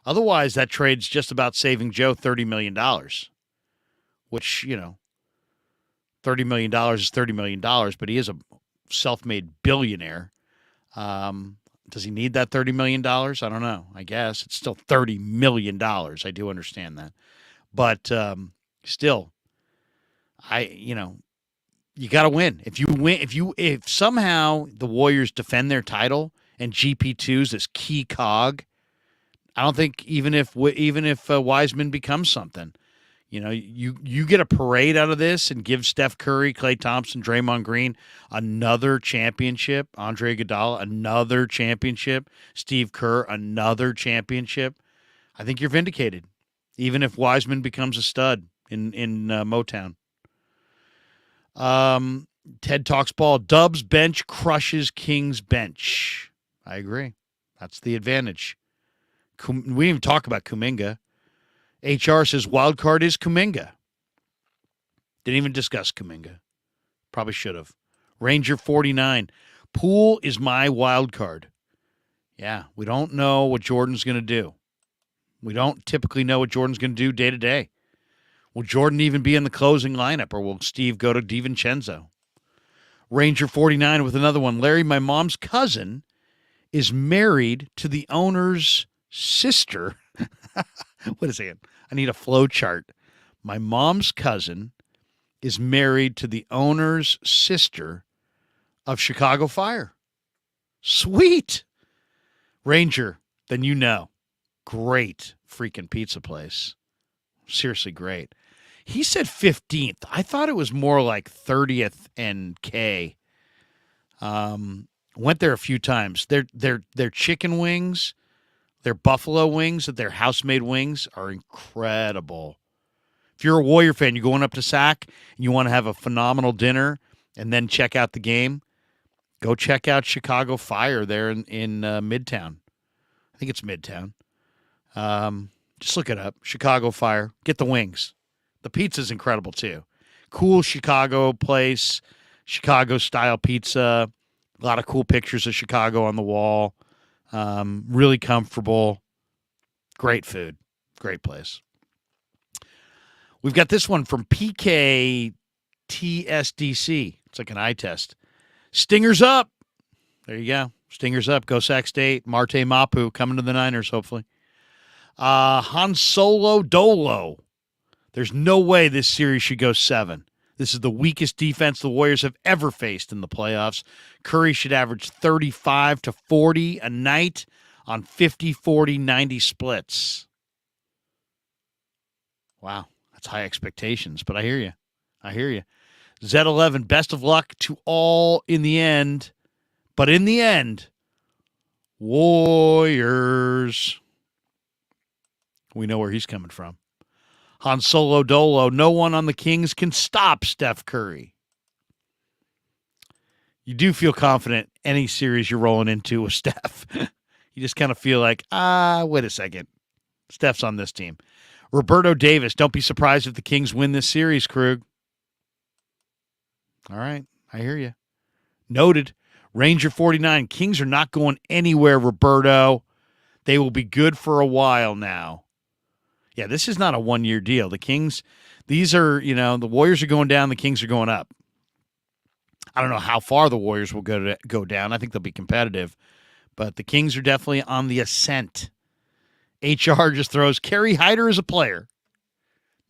Otherwise, that trade's just about saving Joe $30 million, which, $30 million is $30 million, but he is a self-made billionaire. Does he need that $30 million? I don't know. I guess it's still $30 million. I do understand that. But still, you got to win. If somehow the Warriors defend their title and GP2's this key cog, I don't think even if Wiseman becomes something, you get a parade out of this and give Steph Curry, Klay Thompson, Draymond Green another championship, Andre Iguodala another championship, Steve Kerr another championship. I think you're vindicated, even if Wiseman becomes a stud in Motown. Ted talks ball. Dubs bench crushes Kings bench. I agree. That's the advantage. We didn't even talk about Kuminga. HR says wild card is Kuminga. Didn't even discuss Kuminga. Probably should have. Ranger 49. Poole is my wild card. Yeah, we don't know what Jordan's going to do. We don't typically know what Jordan's going to do day to day. Will Jordan even be in the closing lineup, or will Steve go to DiVincenzo? Ranger 49 with another one. Larry, my mom's cousin is married to the owner's sister. What is it? I need a flow chart. My mom's cousin is married to the owner's sister of Chicago Fire. Sweet. Ranger, then you know. Great freaking pizza place. Seriously great. He said 15th. I thought it was more like 30th and K. Went there a few times. Their chicken wings, their buffalo wings, their house-made wings are incredible. If you're a Warrior fan, you're going up to SAC and you want to have a phenomenal dinner and then check out the game, go check out Chicago Fire there in Midtown. I think it's Midtown. Just look it up. Chicago Fire. Get the wings. The pizza's incredible, too. Cool Chicago place, Chicago-style pizza. A lot of cool pictures of Chicago on the wall. Really comfortable. Great food. Great place. We've got this one from PK TSDC. It's like an eye test. Stingers up. There you go. Stingers up. Go Sac State. Marte Mapu coming to the Niners, hopefully. Han Solo Dolo. There's no way this series should go 7. This is the weakest defense the Warriors have ever faced in the playoffs. Curry should average 35 to 40 a night on 50, 40, 90 splits. Wow, that's high expectations, but I hear you. I hear you. Z11, best of luck to all in the end. But in the end, Warriors. We know where he's coming from. Han Solo Dolo, no one on the Kings can stop Steph Curry. You do feel confident any series you're rolling into with Steph. You just kind of feel like, wait a second. Steph's on this team. Roberto Davis, don't be surprised if the Kings win this series, Krug. All right, I hear you. Noted. Ranger 49, Kings are not going anywhere, Roberto. They will be good for a while now. Yeah, this is not a one-year deal. The Kings, these are, the Warriors are going down, the Kings are going up. I don't know how far the Warriors will go down. I think they'll be competitive. But the Kings are definitely on the ascent. HR just throws Kerry Hyder as a player.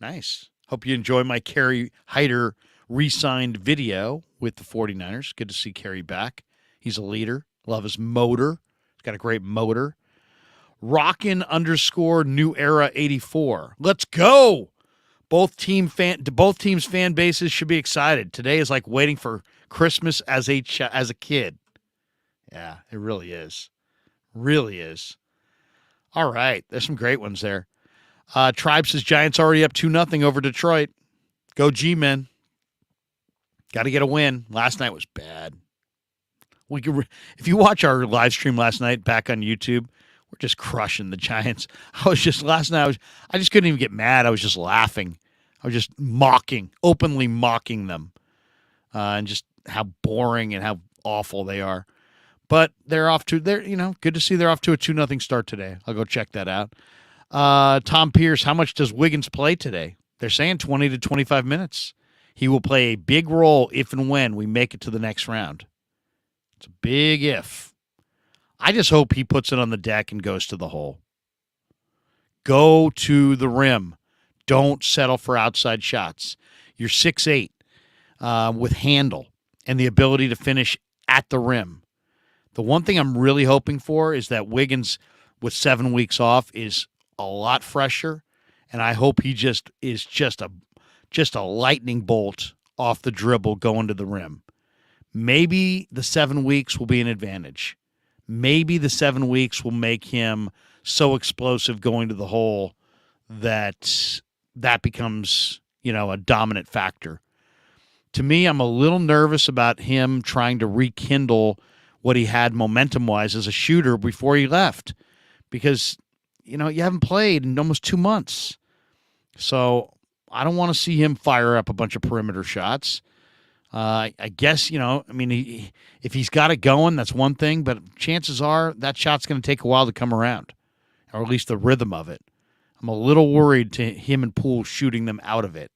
Nice. Hope you enjoy my Kerry Hyder re-signed video with the 49ers. Good to see Kerry back. He's a leader. Love his motor. He's got a great motor. Rockin' _ New Era 84. Let's go. Both teams' fan bases should be excited. Today is like waiting for Christmas as a kid. Yeah, it really is. Really is. All right, there's some great ones there. Tribe says Giants already up 2-0 over Detroit. Go G-men. Got to get a win. Last night was bad. If you watch our live stream last night back on YouTube, we're just crushing the Giants. I just couldn't even get mad. I was just laughing. I was just openly mocking them, and just how boring and how awful they are. But good to see they're off to a 2-0 start today. I'll go check that out. Tom Pierce, how much does Wiggins play today? They're saying 20 to 25 minutes. He will play a big role if and when we make it to the next round. It's a big if. I just hope he puts it on the deck and goes to the hole. Go to the rim. Don't settle for outside shots. You're 6'8", with handle and the ability to finish at the rim. The one thing I'm really hoping for is that Wiggins, with 7 weeks off, is a lot fresher, and I hope he is just a lightning bolt off the dribble going to the rim. Maybe the 7 weeks will be an advantage. Maybe the 7 weeks will make him so explosive going to the hole that becomes, a dominant factor. To me, I'm a little nervous about him trying to rekindle what he had momentum-wise as a shooter before he left, because, you haven't played in almost 2 months. So I don't want to see him fire up a bunch of perimeter shots. I guess, if he's got it going, that's one thing, but chances are that shot's going to take a while to come around, or at least the rhythm of it. I'm a little worried to him and Poole shooting them out of it.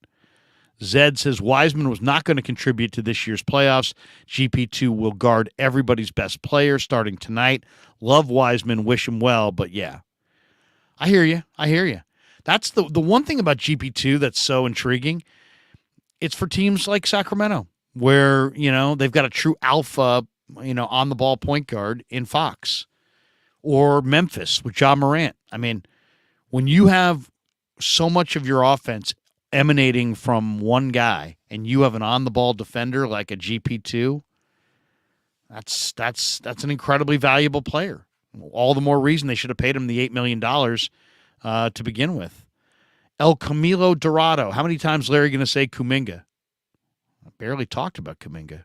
Zed says Wiseman was not going to contribute to this year's playoffs. GP2 will guard everybody's best player starting tonight. Love Wiseman, wish him well, but yeah. I hear you. That's the one thing about GP2 that's so intriguing. It's for teams like Sacramento where, they've got a true alpha, on the ball point guard in Fox, or Memphis with Ja Morant. I mean, when you have so much of your offense emanating from one guy and you have an on-the-ball defender like a GP2, that's an incredibly valuable player. All the more reason they should have paid him the $8 million to begin with. El Camilo Dorado. How many times Larry going to say Kuminga? I barely talked about Kuminga,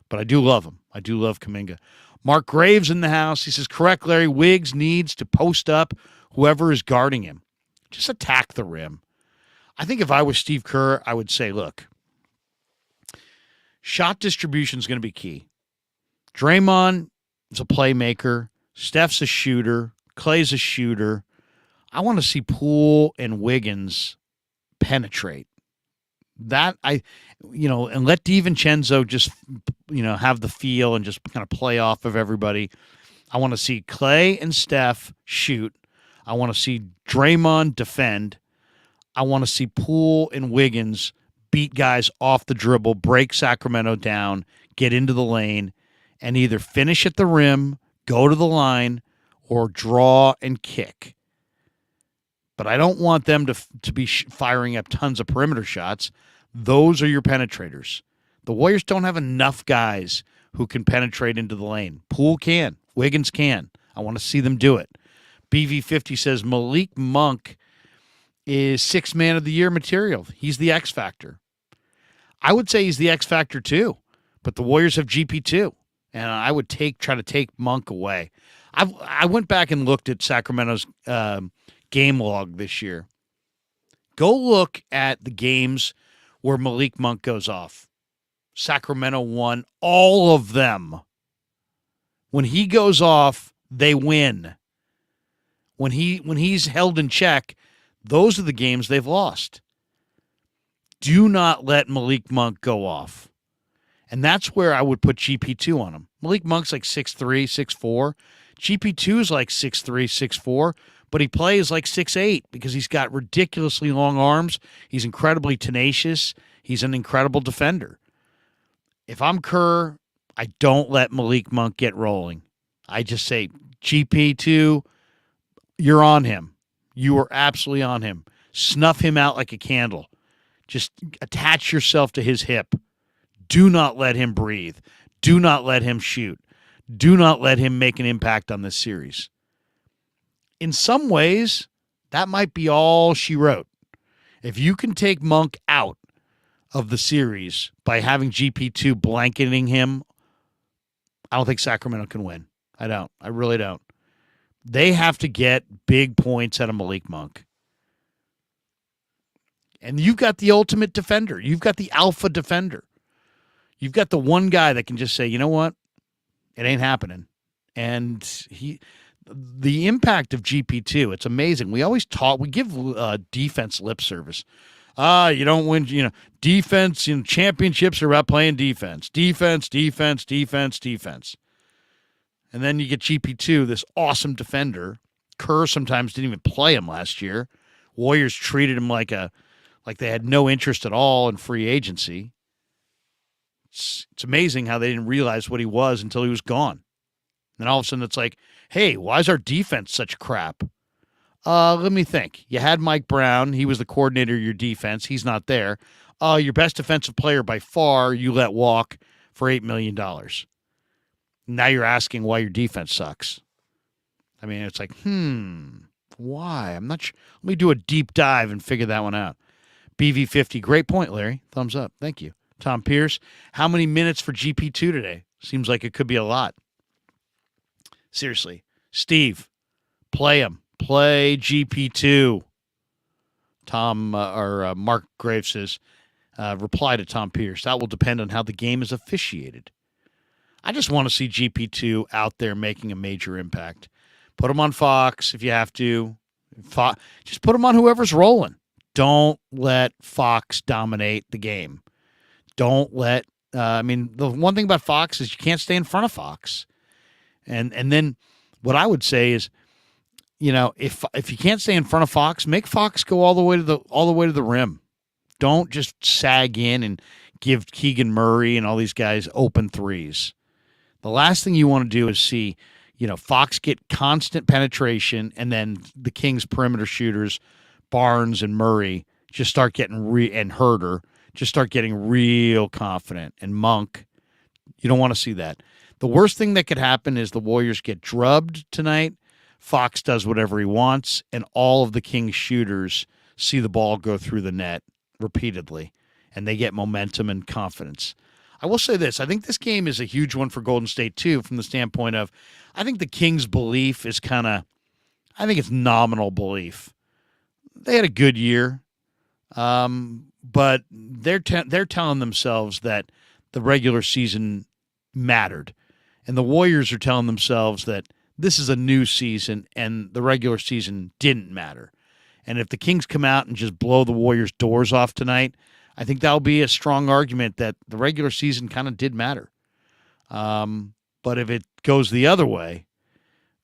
but I do love him. I do love Kuminga. Mark Graves in the house. He says, correct, Larry. Wiggs needs to post up whoever is guarding him. Just attack the rim. I think if I was Steve Kerr, I would say, look, shot distribution is going to be key. Draymond is a playmaker. Steph's a shooter. Clay's a shooter. I want to see Poole and Wiggins penetrate. And let DiVincenzo just, have the feel and just kind of play off of everybody. I want to see Clay and Steph shoot. I want to see Draymond defend. I want to see Poole and Wiggins beat guys off the dribble, break Sacramento down, get into the lane, and either finish at the rim, go to the line, or draw and kick. But I don't want them to be firing up tons of perimeter shots. Those are your penetrators. The Warriors don't have enough guys who can penetrate into the lane. Poole can. Wiggins can. I want to see them do it. BV50 says Malik Monk is Sixth Man of the Year material. He's the X Factor. I would say he's the X Factor too, but the Warriors have GP2, and I would try to take Monk away. I went back and looked at Sacramento's game log this year. Go look at the games where Malik Monk goes off. Sacramento won all of them. When he goes off, they win. When he's held in check, those are the games they've lost. Do not let Malik Monk go off. And that's where I would put GP2 on him. Malik Monk's like 6'3", 6'4". GP2 is like 6'3", 6'4", but he plays like 6'8" because he's got ridiculously long arms. He's incredibly tenacious. He's an incredible defender. If I'm Kerr, I don't let Malik Monk get rolling. I just say, GP2, you're on him. You are absolutely on him. Snuff him out like a candle. Just attach yourself to his hip. Do not let him breathe. Do not let him shoot. Do not let him make an impact on this series. In some ways, that might be all she wrote. If you can take Monk out of the series by having GP2 blanketing him, I don't think Sacramento can win. I don't. I really don't. They have to get big points out of Malik Monk. And you've got the ultimate defender. You've got the alpha defender. You've got the one guy that can just say, you know what? It ain't happening. And the impact of GP2, it's amazing. We always we give defense lip service. You don't win, defense, championships are about playing defense. Defense, defense, defense, defense. And then you get GP2, this awesome defender. Kerr sometimes didn't even play him last year. Warriors treated him like they had no interest at all in free agency. It's amazing how they didn't realize what he was until he was gone. And all of a sudden it's like, hey, why is our defense such crap? Let me think. You had Mike Brown. He was the coordinator of your defense. He's not there. Your best defensive player by far you let walk for $8 million. Now you're asking why your defense sucks. I mean, it's like, why? I'm not sure. Let me do a deep dive and figure that one out. BV50, great point, Larry. Thumbs up. Thank you. Tom Pierce, how many minutes for GP2 today? Seems like it could be a lot. Seriously. Steve, play him. Play GP2. Mark Graves says, reply to Tom Pierce. That will depend on how the game is officiated. I just want to see GP2 out there making a major impact. Put him on Fox if you have to. Just put them on whoever's rolling. Don't let Fox dominate the game. Don't let. The one thing about Fox is you can't stay in front of Fox, and then what I would say is, if you can't stay in front of Fox, make Fox go all the way to the rim. Don't just sag in and give Keegan Murray and all these guys open threes. The last thing you want to do is see, Fox get constant penetration, and then the Kings perimeter shooters, Barnes and Murray, just start getting and Herter just start getting real confident. And Monk, you don't want to see that. The worst thing that could happen is the Warriors get drubbed tonight. Fox does whatever he wants, and all of the Kings shooters see the ball go through the net repeatedly, and they get momentum and confidence. I will say this. I think this game is a huge one for Golden State, too, from the standpoint of I think the Kings' belief is I think it's nominal belief. They had a good year, but they're telling themselves that the regular season mattered. And the Warriors are telling themselves that this is a new season and the regular season didn't matter. And if the Kings come out and just blow the Warriors' doors off tonight, I think that'll be a strong argument that the regular season kind of did matter. But if it goes the other way,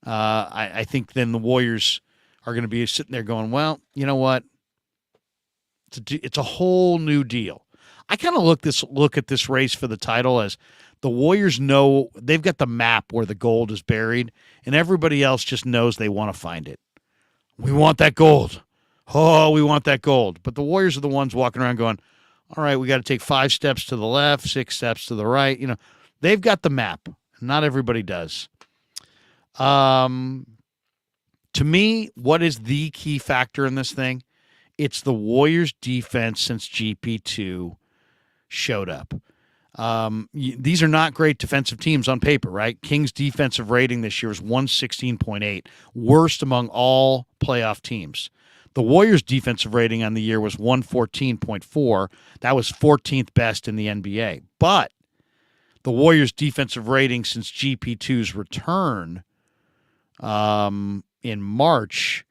I think then the Warriors are going to be sitting there going, well, you know what? It's a whole new deal. I kind of look at this race for the title as the Warriors know they've got the map where the gold is buried, and everybody else just knows they want to find it. We want that gold. Oh, we want that gold. But the Warriors are the ones walking around going, all right, we got to take 5 steps to the left, 6 steps to the right. They've got the map. Not everybody does. To me, what is the key factor in this thing? It's the Warriors' defense since GP2 showed up. These are not great defensive teams on paper, right? Kings' defensive rating this year is 116.8, worst among all playoff teams. The Warriors' defensive rating on the year was 114.4. That was 14th best in the NBA. But the Warriors' defensive rating since GP2's return in March,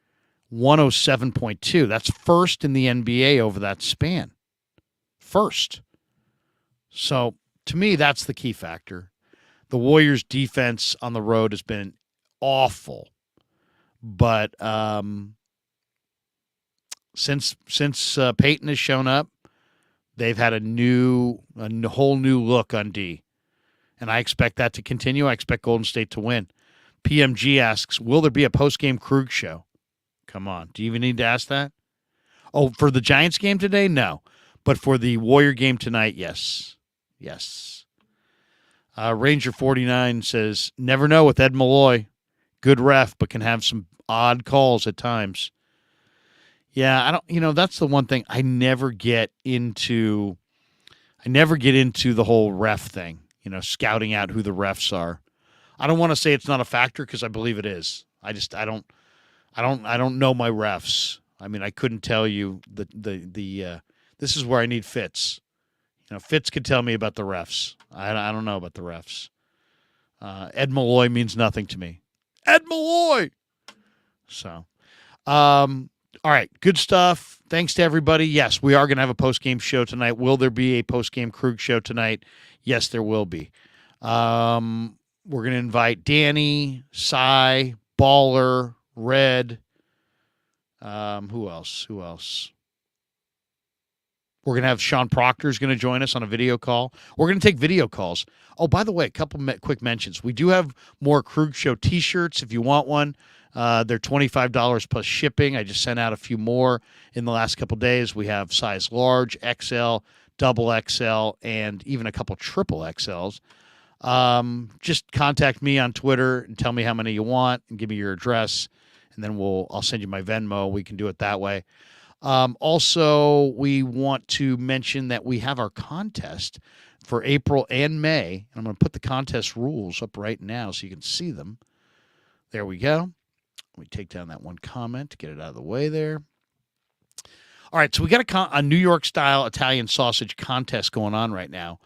107.2. That's first in the NBA over that span. First. So, to me, that's the key factor. The Warriors' defense on the road has been awful. But since Peyton has shown up, they've had a whole new look on D. And I expect that to continue. I expect Golden State to win. PMG asks, will there be a post-game Krueger show? Come on. Do you even need to ask that? Oh, for the Giants game today? No. But for the Warrior game tonight, yes. Yes. Ranger 49 says, never know with Ed Malloy. Good ref, but can have some odd calls at times. Yeah, that's the one thing I never get into the whole ref thing, scouting out who the refs are. I don't want to say it's not a factor because I believe it is. I don't know my refs. I mean, I couldn't tell you this is where I need Fitz. Fitz could tell me about the refs. I don't know about the refs. Ed Malloy means nothing to me. Ed Malloy! So, all right, good stuff. Thanks to everybody. Yes, we are going to have a post-game show tonight. Will there be a post-game Krug show tonight? Yes, there will be. We're going to invite Danny, Cy, Baller, Red. Who else? We're going to have Sean Proctor's going to join us on a video call. We're going to take video calls. Oh, by the way, a couple quick mentions. We do have more Krug Show t-shirts if you want one. They're $25 plus shipping. I just sent out a few more in the last couple days. We have size large, XL, double XL, and even a couple triple XLs. Just contact me on Twitter and tell me how many you want and give me your address, and then I'll send you my Venmo. We can do it that way. Also, we want to mention that we have our contest for April and May. And I'm going to put the contest rules up right now so you can see them. There we go. We take down that one comment to get it out of the way there. All right, so we got a New York-style Italian sausage contest going on right now.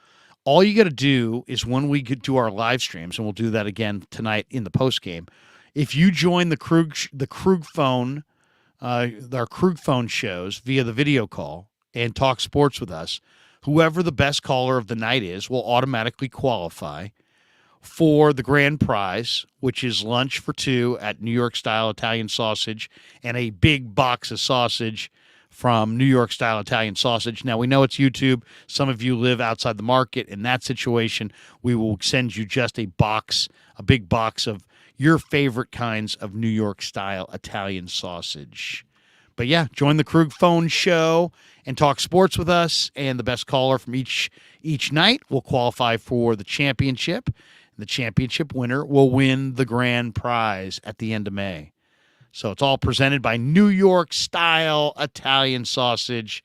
All you got to do is when we do our live streams, and we'll do that again tonight in the postgame, if you join the Krug phone our Krug phone shows via the video call and talk sports with us, whoever the best caller of the night is will automatically qualify for the grand prize, which is lunch for two at New York-style Italian sausage and a big box of sausage from New York-style Italian sausage. Now, we know it's YouTube. Some of you live outside the market. In that situation, we will send you just a big box of your favorite kinds of New York-style Italian sausage. But yeah, join the Krug phone show and talk sports with us, and the best caller from each night will qualify for the championship. The championship winner will win the grand prize at the end of May. So it's all presented by New York-style Italian sausage.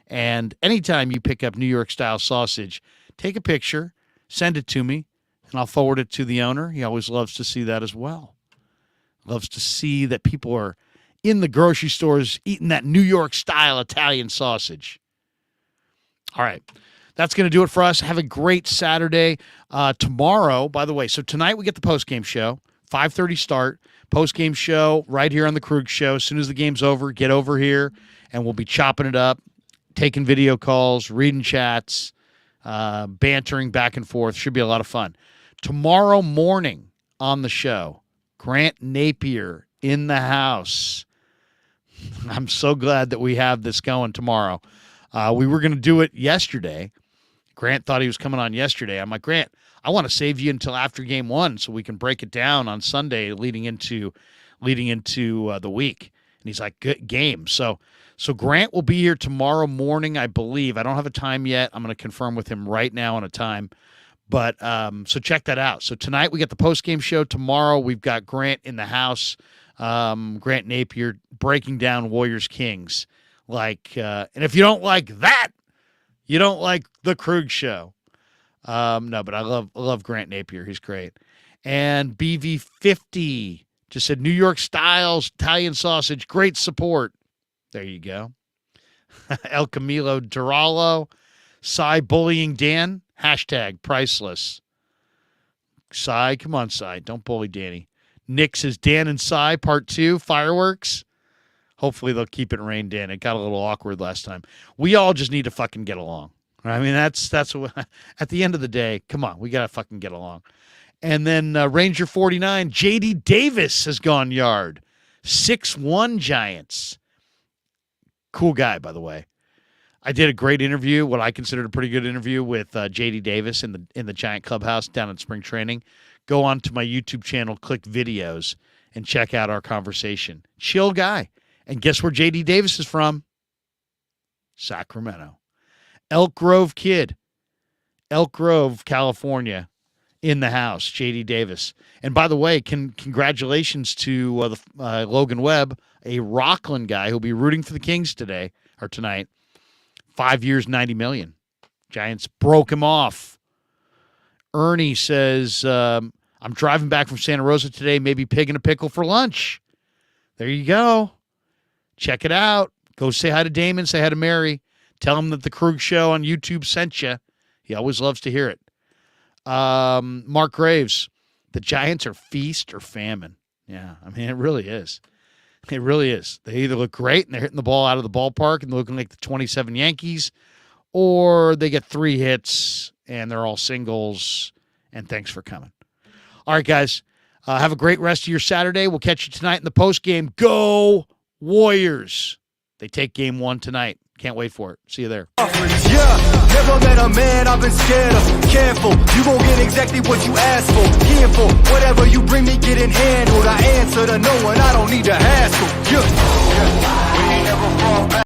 And anytime you pick up New York-style sausage, take a picture, send it to me, and I'll forward it to the owner. He always loves to see that as well. Loves to see that people are in the grocery stores eating that New York-style Italian sausage. All right. That's going to do it for us. Have a great Saturday. Tomorrow, by the way, so tonight we get the postgame show, 5:30 start. Postgame show right here on the Krug Show. As soon as the game's over, get over here, and we'll be chopping it up, taking video calls, reading chats, bantering back and forth. Should be a lot of fun. Tomorrow morning on the show, Grant Napier in the house. I'm so glad that we have this going tomorrow. We were going to do it yesterday. Grant thought he was coming on yesterday. I'm like, Grant, I want to save you until after game one so we can break it down on Sunday leading into the week. And he's like, good game. So Grant will be here tomorrow morning, I believe. I don't have a time yet. I'm going to confirm with him right now on a time. But so check that out. So tonight we get the postgame show. Tomorrow we've got Grant in the house. Grant Napier breaking down Warriors Kings. And if you don't like that, you don't like the Krug Show. No, but I love Grant Napier. He's great. And BV50 just said New York Styles Italian sausage. Great support. There you go. El Camilo Duralo. Cy bullying Dan. Hashtag priceless. Cy, come on, Cy. Don't bully Danny. Nick says Dan and Cy part 2 fireworks. Hopefully they'll keep it reined in. It got a little awkward last time. We all just need to fucking get along. I mean, that's what, at the end of the day, come on, we got to fucking get along. And then Ranger 49, J.D. Davis has gone yard. 6'1" Giants. Cool guy, by the way. I did a great interview, what I considered a pretty good interview with J.D. Davis in the Giant Clubhouse down in spring training. Go on to my YouTube channel, click videos, and check out our conversation. Chill guy. And guess where J.D. Davis is from? Sacramento. Elk Grove kid. Elk Grove, California, in the house, J.D. Davis. And by the way, congratulations to Logan Webb, a Rockland guy who'll be rooting for the Kings tonight. 5 years, $90 million. Giants broke him off. Ernie says, I'm driving back from Santa Rosa today, maybe pig in a pickle for lunch. There you go. Check it out. Go say hi to Damon. Say hi to Mary. Tell him that the Krug Show on YouTube sent you. He always loves to hear it. Mark Graves. The Giants are feast or famine. Yeah, I mean, it really is. It really is. They either look great and they're hitting the ball out of the ballpark and they're looking like the 27 Yankees, or they get 3 hits and they're all singles, and thanks for coming. All right, guys. Have a great rest of your Saturday. We'll catch you tonight in the postgame. Go Warriors. They take game 1 tonight. Can't wait for it. See you there. Yeah, never met a man I've been scared of. Careful, you gon' get exactly what you asked for. Careful, whatever you bring me, getting handled. I answer to no one, I don't need to hassle. Yeah. We ain't never fall back.